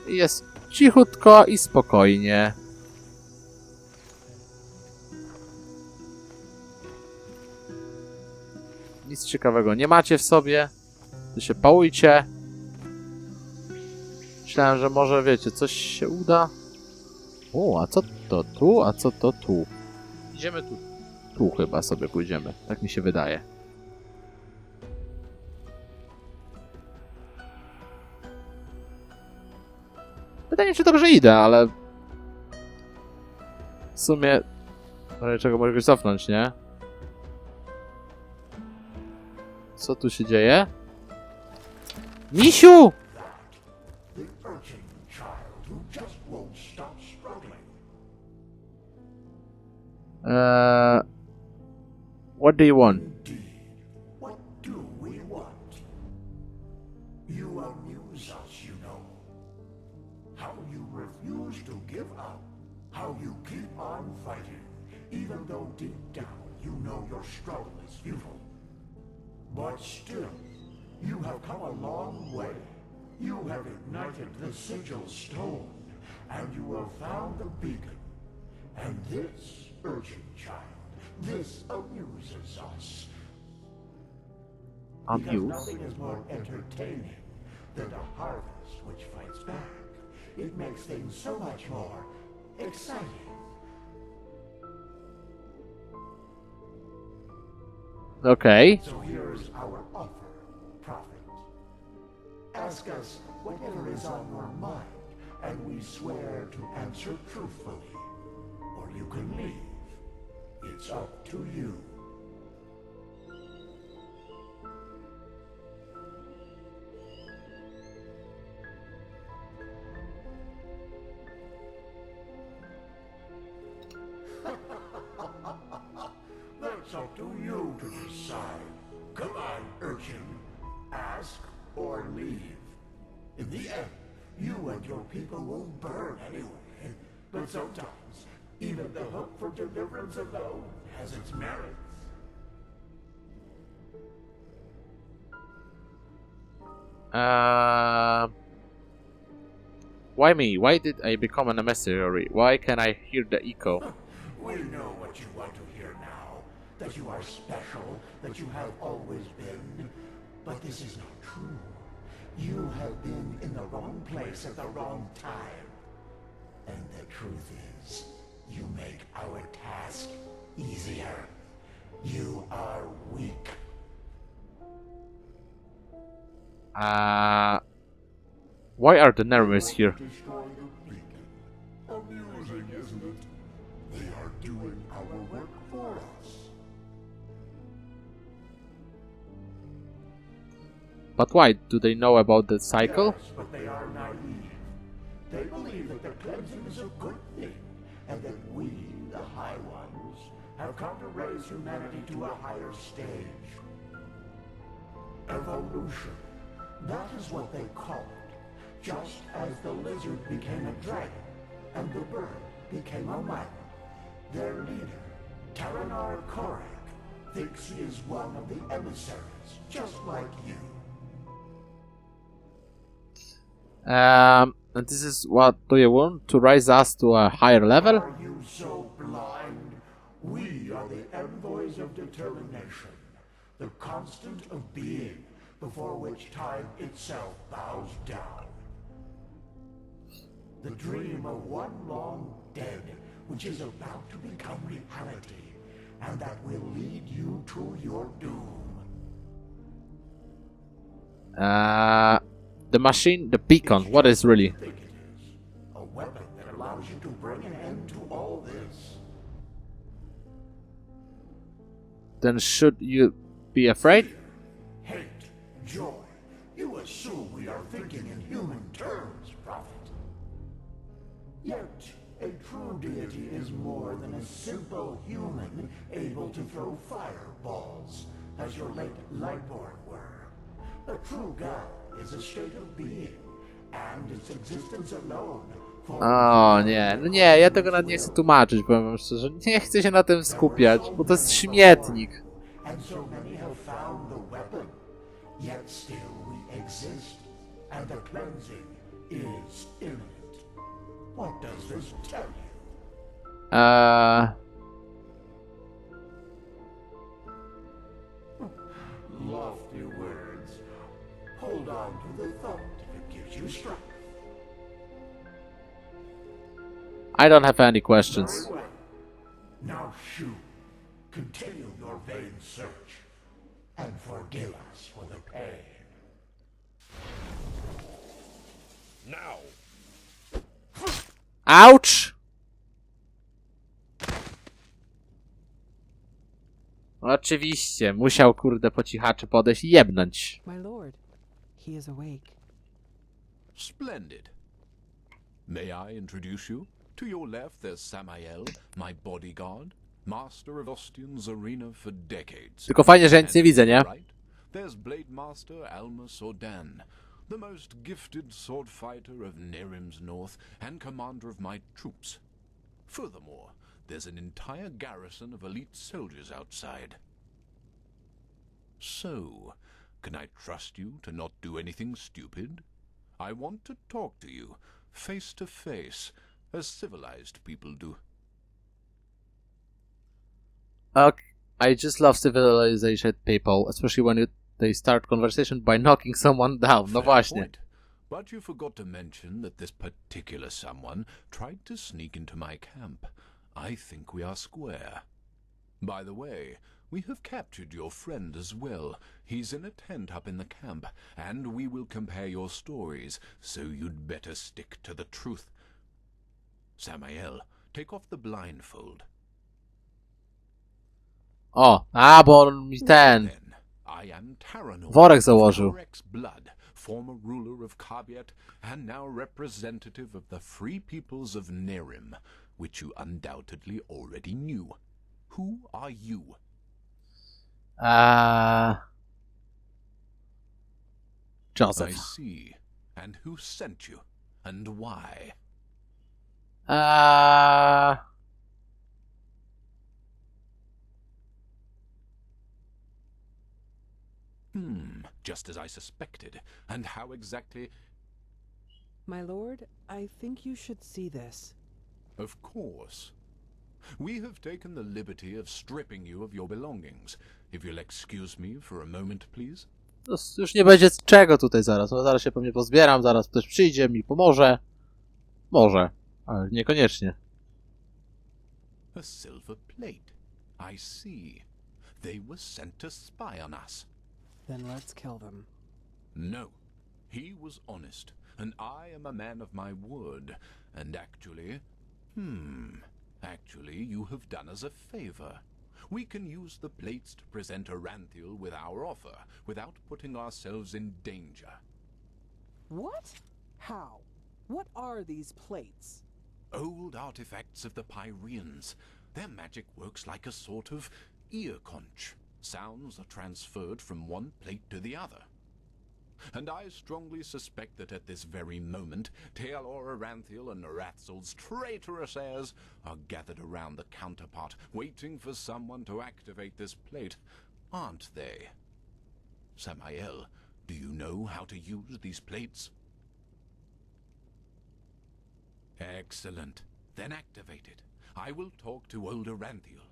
[SPEAKER 1] I jest cichutko i spokojnie. Nic ciekawego nie macie w sobie. Wy się pałujcie. Myślałem, że może wiecie, coś się uda. O, a co to tu? A co to tu? Idziemy tu. Tu chyba sobie pójdziemy. Tak mi się wydaje. Pytanie, czy dobrze idę, ale... W sumie... Ale czego mogę go cofnąć, nie? Co tu się dzieje? Misiu!
[SPEAKER 5] The urchin child who just won't stop struggling.
[SPEAKER 1] What do you want?
[SPEAKER 5] Indeed, what do we want? You amuse us, you know. How you refuse to give up. How you keep on fighting, even though deep down you know your struggle is futile. But still, you have come a long way. You have ignited the sigil stone, and you have found the beacon. And this, urchin child, this amuses us. Because
[SPEAKER 1] Amuse?
[SPEAKER 5] nothing is more entertaining than a harvest which fights back. It makes things so much more exciting.
[SPEAKER 1] Okej.
[SPEAKER 5] So here's our offer, Prophet. Ask us whatever is on your mind, and we swear to answer truthfully. Or you can leave. It's up to you. That's up to you to decide. Come on, urchin. Ask or leave. In the end, You and your people will burn anyway. But sometimes, even the hope for deliverance alone has its merits.
[SPEAKER 1] Why me? Why did I become an emissary? Why can I hear the echo?
[SPEAKER 5] We know what you want to hear now. That you are special, that you have always been. But this is not true. You have been in the wrong place at the wrong time. And the truth is, you make our task easier. You are weak.
[SPEAKER 1] Why are the nervous here?
[SPEAKER 5] Destroy the beacon. Amusing, isn't it? They are doing our work for us.
[SPEAKER 1] But why? Do they know about the cycle?
[SPEAKER 5] Yes, but they are naive. They believe that the cleansing is a good thing, and that we, the High Ones, have come to raise humanity to a higher stage. Evolution. That is what they call it. Just as the lizard became a dragon, and the bird became a man. Their leader, Taranar Korak, thinks he is one of the emissaries, just like you.
[SPEAKER 1] And this is what do you want? To raise us to a higher level?
[SPEAKER 5] Are you so blind? We are the envoys of determination, the constant of being, before which time itself bows down. The dream of one long dead, which is about to become reality, and that will lead you to your doom.
[SPEAKER 1] The machine, the beacon, what is really?
[SPEAKER 5] I think it is a weapon that allows you to bring an end to all this.
[SPEAKER 1] Then should you be afraid?
[SPEAKER 5] Hate, joy. You assume we are thinking in human terms, Prophet. Yet, a true deity is more than a simple human able to throw fireballs, as your late Lightborn were. A true God is a state of being, and its existence alone.
[SPEAKER 1] O nie, no nie, ja tego nawet nie chcę tłumaczyć, powiem wam szczerze. Nie chcę się na tym skupiać, bo to jest śmietnik.
[SPEAKER 5] And so many have found the weapon, yet still we exist, and the cleansing is imminent. What does this tell you? Lofty words. Hold on to the thought if it gives you strength.
[SPEAKER 1] I don't have any questions.
[SPEAKER 5] Very well. Now Shu, continue your vain search, and forgive us for the pain.
[SPEAKER 2] Now,
[SPEAKER 1] Ouch! Oczywiście, musiał kurde po cichaczy podejść i jebnąć.
[SPEAKER 6] My lord, he is awake.
[SPEAKER 4] Splendid. May I introduce you? To your left, there's Samael, my bodyguard, master of Ostian's arena for decades.
[SPEAKER 1] Tylko fajnie, że ja nic nie widzę, nie?
[SPEAKER 4] Right, there's Blade Master Almus Ordan, the most gifted sword fighter of Nerim's north and commander of my troops. Furthermore, there's an entire garrison of elite soldiers outside. So, can I trust you to not do anything stupid? I want to talk to you, face to face, as civilized people do.
[SPEAKER 1] I just love civilization people, especially when they start conversation by knocking someone down. No
[SPEAKER 4] Fair
[SPEAKER 1] właśnie.
[SPEAKER 4] point. But you forgot to mention that this particular someone tried to sneak into my camp. I think we are square. By the way, we have captured your friend as well. He's in a tent up in the camp, and we will compare your stories, so you'd better stick to the truth. Samael, take off the blindfold.
[SPEAKER 1] O, bo on mi ten
[SPEAKER 4] Then, I am Taranor,
[SPEAKER 1] worek założył.
[SPEAKER 4] Korek's blood, former ruler of Kabiet, and now representative of the free peoples of Nerim, which you undoubtedly already knew. Who are you? I
[SPEAKER 1] Joseph.
[SPEAKER 4] see. And who sent you? and why? Just as I suspected. And how exactly?
[SPEAKER 6] My lord, I think you should see this.
[SPEAKER 4] Of course. We have taken the liberty of stripping you of your belongings. If you'll excuse me for a moment, please.
[SPEAKER 1] To już nie będzie czego tutaj zaraz. No, zaraz się pewnie pozbieram, zaraz ktoś przyjdzie, mi pomoże. Może, ale niekoniecznie.
[SPEAKER 4] A silver plate. I see. They were sent to spy on us.
[SPEAKER 6] Then let's kill them.
[SPEAKER 4] No. He was honest, and I am a man of my word. And actually, you have done us a favor. We can use the plates to present Aranthiel with our offer, without putting ourselves in danger.
[SPEAKER 6] What? How? What are these plates?
[SPEAKER 4] Old artifacts of the Pyreans. Their magic works like a sort of ear conch. Sounds are transferred from one plate to the other. And I strongly suspect that at this very moment, Tealor Aranthiel and Rathzel's traitorous heirs are gathered around the counterpart, waiting for someone to activate this plate, aren't they? Samael, do you know how to use these plates? Excellent. Then activate it. I will talk to old Aranthiel.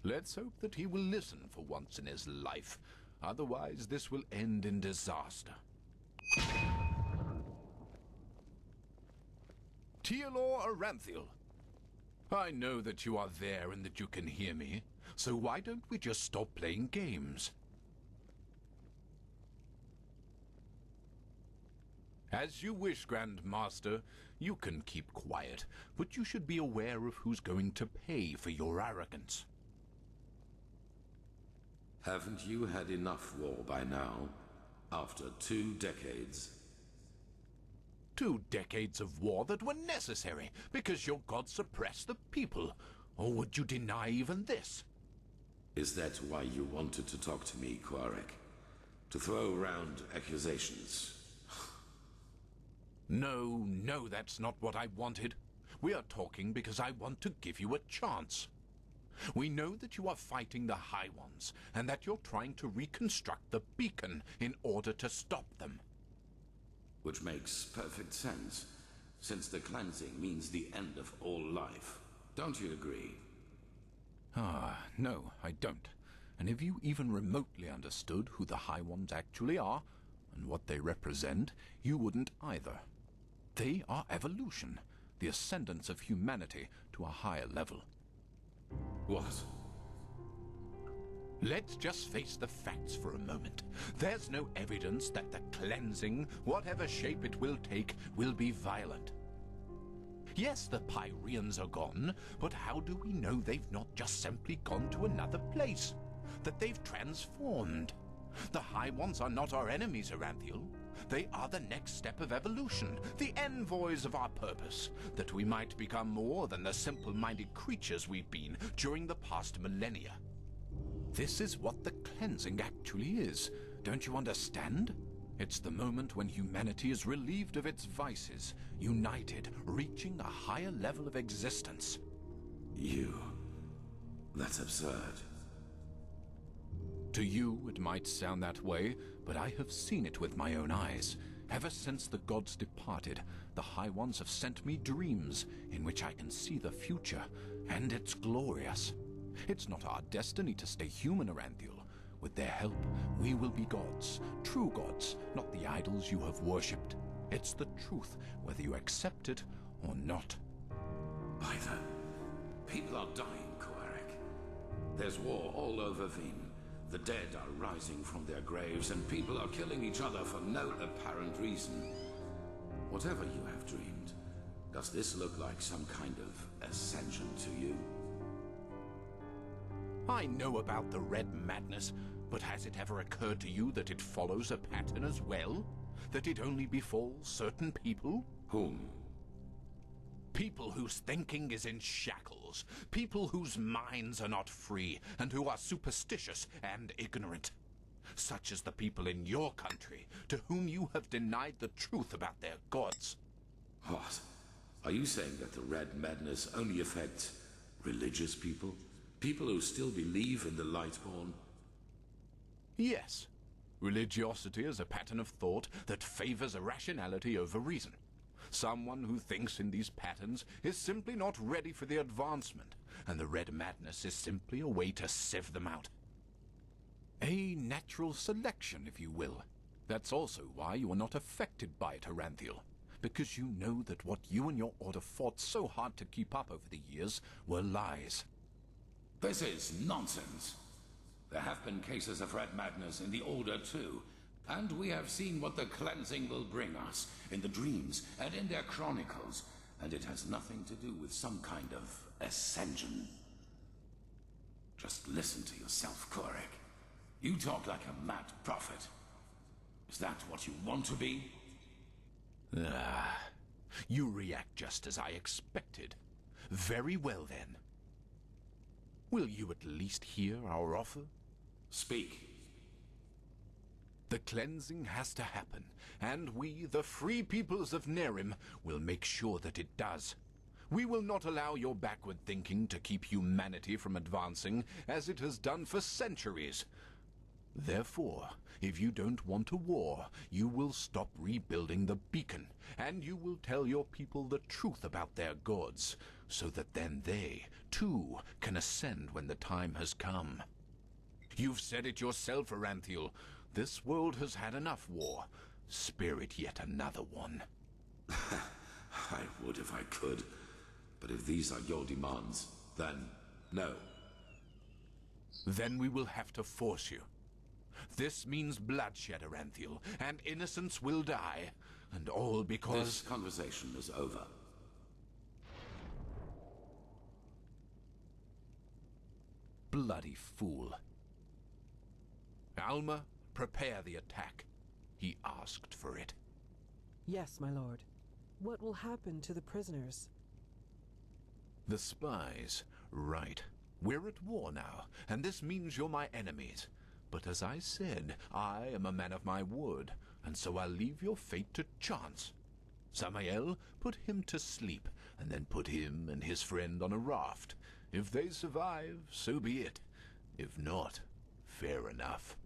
[SPEAKER 4] Let's hope that he will listen for once in his life. Otherwise, this will end in disaster. Tealor Aranthiel, I know that you are there and that you can hear me, so why don't we just stop playing games? As you wish, Grand Master. You can keep quiet, but you should be aware of who's going to pay for your arrogance.
[SPEAKER 7] Haven't you had enough war by now? After 2 decades?
[SPEAKER 4] 2 decades of war that were necessary because your god suppressed the people. Or would you deny even this?
[SPEAKER 7] Is that why you wanted to talk to me, Quarek? To throw around accusations?
[SPEAKER 4] No, that's not what I wanted. We are talking because I want to give you a chance. We know that you are fighting the High Ones, and that you're trying to reconstruct the beacon in order to stop them.
[SPEAKER 7] Which makes perfect sense, since the cleansing means the end of all life. Don't you agree?
[SPEAKER 4] No, I don't. And if you even remotely understood who the High Ones actually are, and what they represent, you wouldn't either. They are evolution, the ascendance of humanity to a higher level.
[SPEAKER 7] What?
[SPEAKER 4] Let's just face the facts for a moment. There's no evidence that the cleansing, whatever shape it will take, will be violent. Yes, the Pyreans are gone, but how do we know they've not just simply gone to another place? That they've transformed? The High Ones are not our enemies, Aranthiel. They are the next step of evolution, the envoys of our purpose, that we might become more than the simple-minded creatures we've been during the past millennia. This is what the cleansing actually is. Don't you understand? It's the moment when humanity is relieved of its vices, united, reaching a higher level of existence.
[SPEAKER 7] That's absurd.
[SPEAKER 4] To you, it might sound that way, but I have seen it with my own eyes. Ever since the gods departed, the High Ones have sent me dreams in which I can see the future, and it's glorious. It's not our destiny to stay human, Aranthiel. With their help, we will be gods, true gods, not the idols you have worshipped. It's the truth, whether you accept it or not.
[SPEAKER 7] By the... People are dying, Quarek. There's war all over Veen. The dead are rising from their graves, and people are killing each other for no apparent reason. Whatever you have dreamed, does this look like some kind of ascension to you?
[SPEAKER 4] I know about the red madness, but has it ever occurred to you that it follows a pattern as well? That it only befalls certain people?
[SPEAKER 7] Whom?
[SPEAKER 4] People whose thinking is in shackles. People whose minds are not free, and who are superstitious and ignorant. Such as the people in your country, to whom you have denied the truth about their gods.
[SPEAKER 7] What? Are you saying that the red madness only affects religious people? People who still believe in the Lightborn?
[SPEAKER 4] Yes. Religiosity is a pattern of thought that favors irrationality over reason. Someone who thinks in these patterns is simply not ready for the advancement, and the red madness is simply a way to sieve them out. A natural selection, if you will. That's also why you are not affected by it, Aranthiel, because you know that what you and your order fought so hard to keep up over the years were lies.
[SPEAKER 7] This is nonsense. There have been cases of red madness in the Order too, and we have seen what the cleansing will bring us in the dreams and in their chronicles, and it has nothing to do with some kind of ascension. Just listen to yourself, Korek. You talk like a mad prophet. Is that what you want to be?
[SPEAKER 4] You react just as I expected. Very well, then. Will you at least hear our offer?
[SPEAKER 7] Speak.
[SPEAKER 4] The cleansing has to happen, and we, the free peoples of Nerim, will make sure that it does. We will not allow your backward thinking to keep humanity from advancing, as it has done for centuries. Therefore, if you don't want a war, you will stop rebuilding the beacon, and you will tell your people the truth about their gods, so that then they, too, can ascend when the time has come. You've said it yourself, Aranthiel. This world has had enough war. Spare it yet another one.
[SPEAKER 7] I would if I could, but if these are your demands, then no.
[SPEAKER 4] Then we will have to force you. This means bloodshed, Aranthiel, and innocents will die, and all because...
[SPEAKER 7] This conversation is over.
[SPEAKER 4] Bloody fool. Alma, prepare the attack. He asked for it.
[SPEAKER 6] Yes, my lord. What will happen to the prisoners?
[SPEAKER 4] The spies. Right. We're at war now, and this means you're my enemies. But as I said, I am a man of my word, and so I'll leave your fate to chance. Samael, put him to sleep, and then put him and his friend on a raft. If they survive, so be it. If not, fair enough.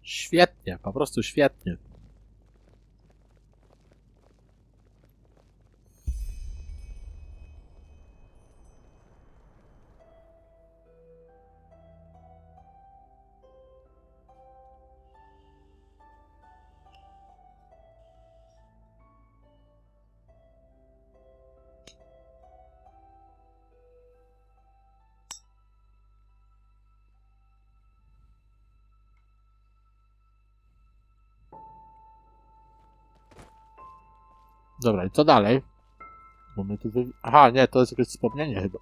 [SPEAKER 1] Świetnie, po prostu świetnie. Dobra, i co dalej? Bo my tu Aha, nie, to jest jakieś wspomnienie chyba.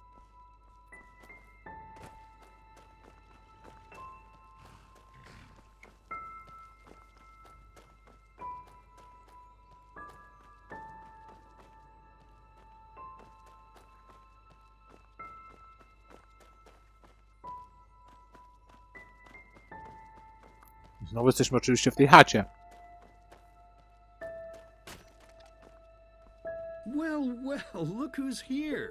[SPEAKER 1] Znowu jesteśmy oczywiście w tej chacie.
[SPEAKER 8] Well, well, look who's here.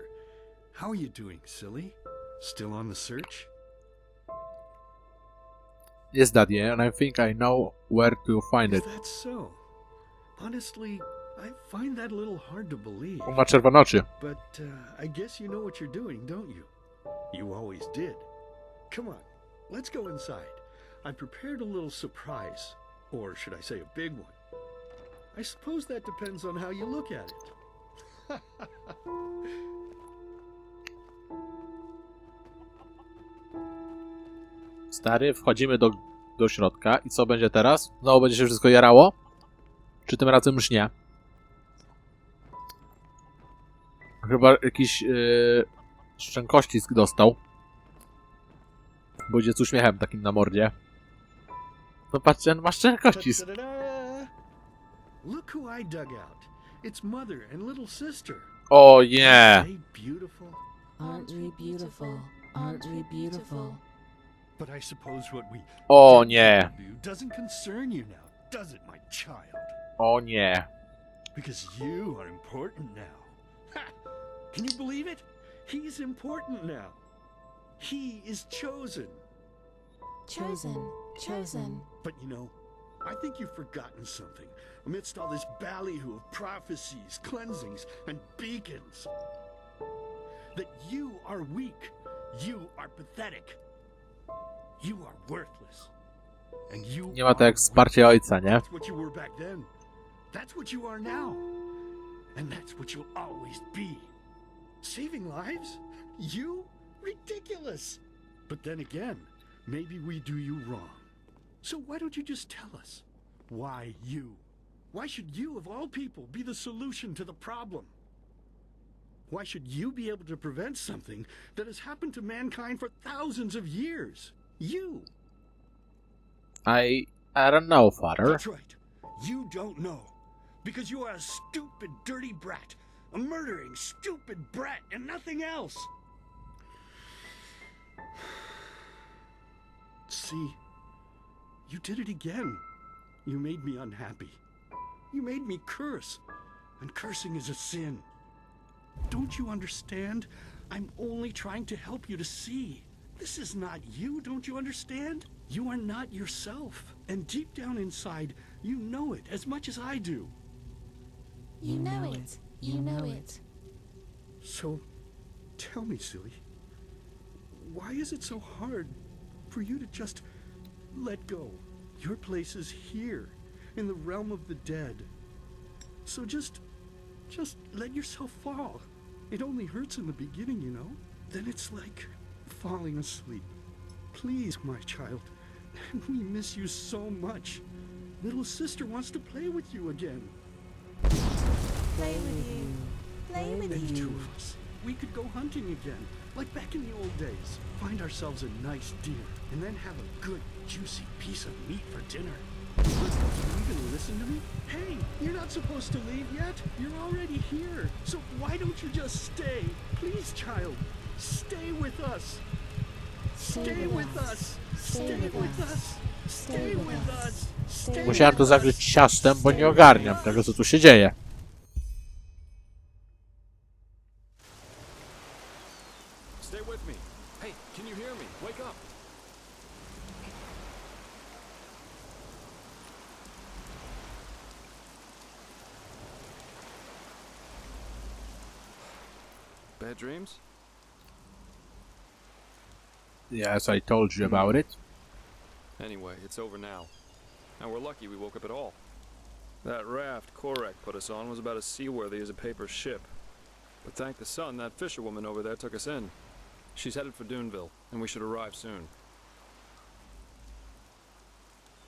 [SPEAKER 8] How are you doing, silly? Still on the search?
[SPEAKER 1] Yes, Daddy, and I think I know where to find
[SPEAKER 8] Is
[SPEAKER 1] it.
[SPEAKER 8] that so? Honestly, I find that a little hard to believe.
[SPEAKER 1] On ma czerwone oczy.
[SPEAKER 8] But I guess you know what you're doing, don't you? You always did. Come on, let's go inside. I prepared a little surprise. Or should I say a big one? I suppose that depends on how you look at it.
[SPEAKER 1] Stary, wchodzimy do środka i co będzie teraz? Znowu będzie się wszystko jarało? Czy tym razem już nie? Chyba jakiś szczękościsk dostał. Bo idzie z uśmiechem takim na mordzie. No patrzcie, on ma szczękościsk.
[SPEAKER 8] Ta-da-da-da! Look who I dug out. It's mother and little sister.
[SPEAKER 1] O nie!
[SPEAKER 8] Aren't they beautiful?
[SPEAKER 6] Aren't we beautiful? Aren't we beautiful?
[SPEAKER 8] But I suppose what we
[SPEAKER 1] O
[SPEAKER 8] did
[SPEAKER 1] nie!
[SPEAKER 8] do doesn't concern you now, does it, my child?
[SPEAKER 1] O nie.
[SPEAKER 8] Because you are important now. Ha! Can you believe it? He's important now. He is chosen.
[SPEAKER 9] Chosen.
[SPEAKER 8] But you know, I think you've forgotten something. Amidst all this ballyhoo of prophecies, cleansings, and beacons. That you are weak. You are pathetic. You are worthless. And you
[SPEAKER 1] Nie ma to jak wsparcie ojca, nie?
[SPEAKER 8] That's what you were back then. That's what you are now. And that's what you'll always be. Saving lives? You? Ridiculous. But then again, maybe we do you wrong. So why don't you just tell us? Why you? Why should you, of all people, be the solution to the problem? Why should you be able to prevent something that has happened to mankind for thousands of years? You!
[SPEAKER 1] I don't know, father.
[SPEAKER 8] That's right. You don't know. Because you are a stupid, dirty brat. A murdering, stupid brat and nothing else. See, you did it again. You made me unhappy. You made me curse. And cursing is a sin. Don't you understand? I'm only trying to help you to see. This is not you, don't you understand? You are not yourself. And deep down inside, you know it as much as I do.
[SPEAKER 9] You know it. You know it.
[SPEAKER 8] So, tell me, silly, why is it so hard for you to just let go? Your place is here, in the realm of the dead. So just let yourself fall. It only hurts in the beginning, you know? Then it's like falling asleep. Please, my child, we miss you so much. Little sister wants to play with you again.
[SPEAKER 9] Play with you. Play with
[SPEAKER 8] And
[SPEAKER 9] you.
[SPEAKER 8] two of us, we could go hunting again, like back in the old days. Find ourselves a nice deer, and then have a good, juicy piece of meat for dinner. Look, are you gonna listen to me? Hey, you're not supposed to leave yet. You're already here. So why don't you just stay? Please, child, stay with us. Stay with us. Stay with us. Stay with us. Stay
[SPEAKER 1] Musiałem to
[SPEAKER 8] with
[SPEAKER 1] zagryźć
[SPEAKER 8] us.
[SPEAKER 1] ciastem, bo nie ogarniam tego, co tu się dzieje.
[SPEAKER 3] Stay with me. Hey, can you hear me? Wake up. Bad dreams?
[SPEAKER 1] Yes, I told you about it.
[SPEAKER 3] Anyway, it's over now. And we're lucky we woke up at all. That raft Korak put us on was about as seaworthy as a paper ship. But thank the sun, that fisherwoman over there took us in. She's headed for Duneville, and we should arrive soon.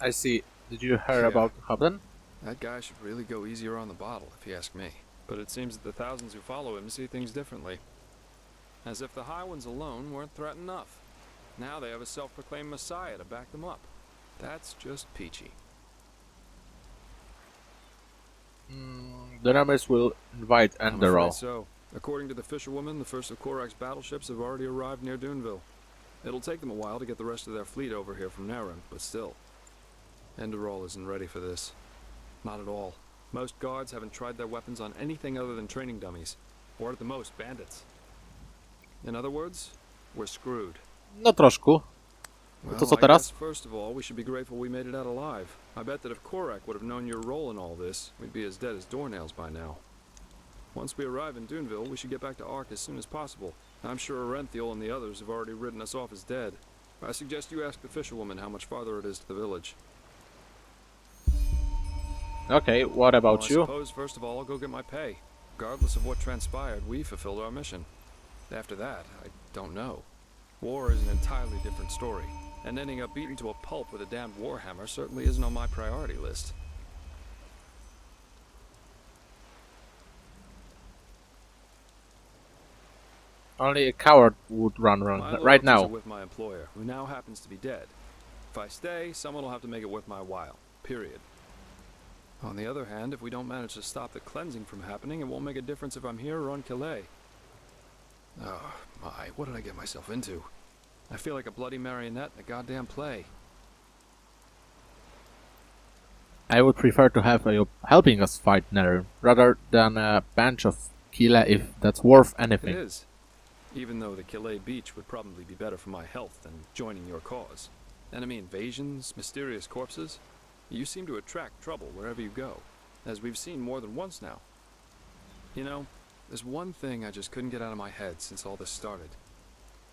[SPEAKER 1] I see. Did you hear
[SPEAKER 3] Yeah.
[SPEAKER 1] about Hobden?
[SPEAKER 3] That guy should really go easier on the bottle, if you ask me. But it seems that the thousands who follow him see things differently. As if the High Ones alone weren't threat enough. Now they have a self-proclaimed messiah to back them up. That's just peachy.
[SPEAKER 1] The numbers will invite
[SPEAKER 3] I'm afraid
[SPEAKER 1] Enderal.
[SPEAKER 3] so. According to the fisherwoman, the first of Korak's battleships have already arrived near Duneville. It'll take them a while to get the rest of their fleet over here from Naryn, but still. Enderal isn't ready for this. Not at all. Most guards haven't tried their weapons on anything other than training dummies. Or at the most, bandits. In other words, we're screwed.
[SPEAKER 1] No troszkę.
[SPEAKER 3] Well,
[SPEAKER 1] To co
[SPEAKER 3] I
[SPEAKER 1] teraz?
[SPEAKER 3] guess, first of all, we should be grateful we made it out alive. I bet that if Korak would have known your role in all this, we'd be as dead as doornails by now. Once we arrive in Duneville, we should get back to Ark as soon as possible. I'm sure Arenthiel and the others have already written us off as dead. I suggest you ask the fisherwoman how much farther it is to the village.
[SPEAKER 1] Okay, what about
[SPEAKER 3] Well, I
[SPEAKER 1] you?
[SPEAKER 3] suppose, first of all, I'll go get my pay. Regardless of what transpired, we fulfilled our mission. After that, I don't know. War is an entirely different story, and ending up beaten to a pulp with a damned warhammer certainly isn't on my priority list.
[SPEAKER 1] Only a coward would run
[SPEAKER 3] My
[SPEAKER 1] around right
[SPEAKER 3] loyalties are
[SPEAKER 1] now.
[SPEAKER 3] with my employer, who now happens to be dead. If I stay, someone will have to make it worth my while. Period. On the other hand, if we don't manage to stop the cleansing from happening, it won't make a difference if I'm here or on Calais. Oh, my, what did I get myself into? I feel like a bloody marionette in a goddamn play.
[SPEAKER 1] I would prefer to have you helping us fight Nether rather than a bunch of Kille if that's worth
[SPEAKER 3] It
[SPEAKER 1] anything.
[SPEAKER 3] is. Even though the Calais beach would probably be better for my health than joining your cause. Enemy invasions, mysterious corpses. You seem to attract trouble wherever you go, as we've seen more than once now. You know, there's one thing I just couldn't get out of my head since all this started.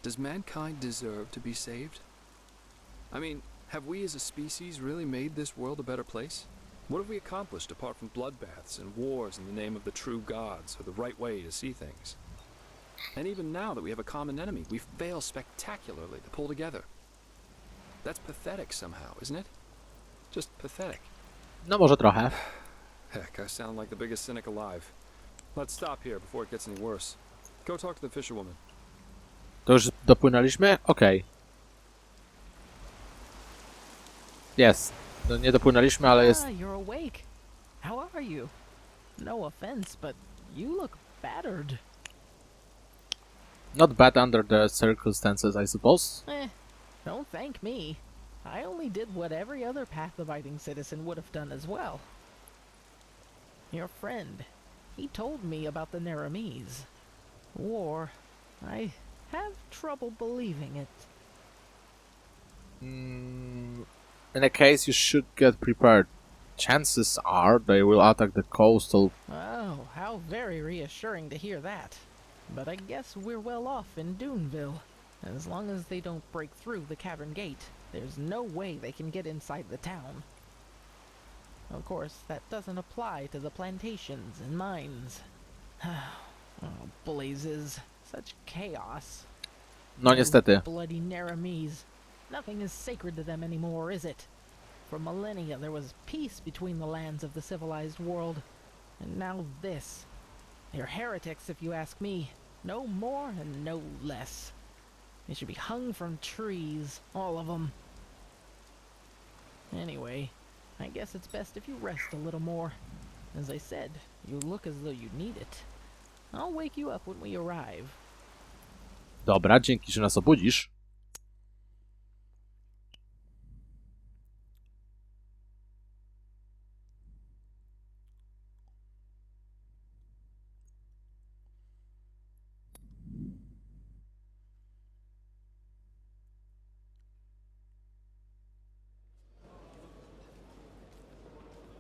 [SPEAKER 3] Does mankind deserve to be saved? I mean, have we as a species really made this world a better place? What have we accomplished apart from bloodbaths and wars in the name of the true gods or the right way to see things? And even now that we have a common enemy, we fail spectacularly to pull together. That's pathetic somehow, isn't it? Just pathetic.
[SPEAKER 1] No może trochę.
[SPEAKER 3] Heck, I sound like the biggest cynic alive. Let's stop here before it gets any worse. Go talk to the fisherwoman.
[SPEAKER 1] To już dopłynęliśmy? Okej. Jest. No, nie dopłynęliśmy, ale jest...
[SPEAKER 10] You're awake. How are you? No offense, but you look battered.
[SPEAKER 1] Not bad under the circumstances, I suppose.
[SPEAKER 10] Don't thank me. I only did what every other path-abiding citizen would have done as well. Your friend, he told me about the Neramis. War. I have trouble believing it.
[SPEAKER 1] In a case, you should get prepared. Chances are they will attack the coastal...
[SPEAKER 10] Oh, how very reassuring to hear that. But I guess we're well off in Duneville. As long as they don't break through the cavern gate, there's no way they can get inside the town. Of course, that doesn't apply to the plantations and mines. Oh, blazes. Such chaos.
[SPEAKER 1] No niestety.
[SPEAKER 10] Bloody Neramis. Nothing is sacred to them anymore, is it? For millennia there was peace between the lands of the civilized world. And now this. They're heretics, if you ask me. No more and no less. They should be hung from trees, all of them. Anyway, I guess it's best if you rest a little more. As I said, you look as though you need it. I'll wake you up when we arrive.
[SPEAKER 1] Dobra, dzięki, że nas obudzisz.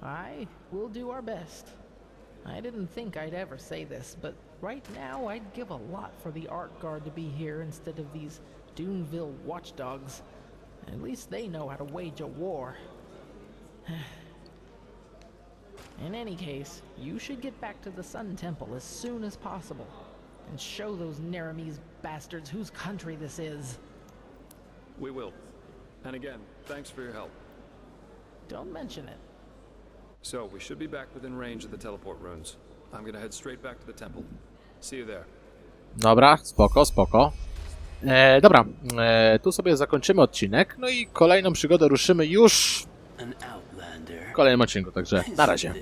[SPEAKER 10] I will do our best. I didn't think I'd ever say this, but right now I'd give a lot for the art guard to be here instead of these Duneville watchdogs. At least they know how to wage a war. In any case, you should get back to the Sun Temple as soon as possible and show those Neramis bastards whose country this is.
[SPEAKER 3] We will. And again, thanks for your help.
[SPEAKER 10] Don't mention it.
[SPEAKER 3] So, we should be back within range of the teleport runes. I'm gonna head straight back to the temple. See you there.
[SPEAKER 1] Dobra, spoko, spoko. Dobra, tu sobie zakończymy odcinek, no i kolejną przygodę ruszymy już w kolejnym odcinku, także na razie.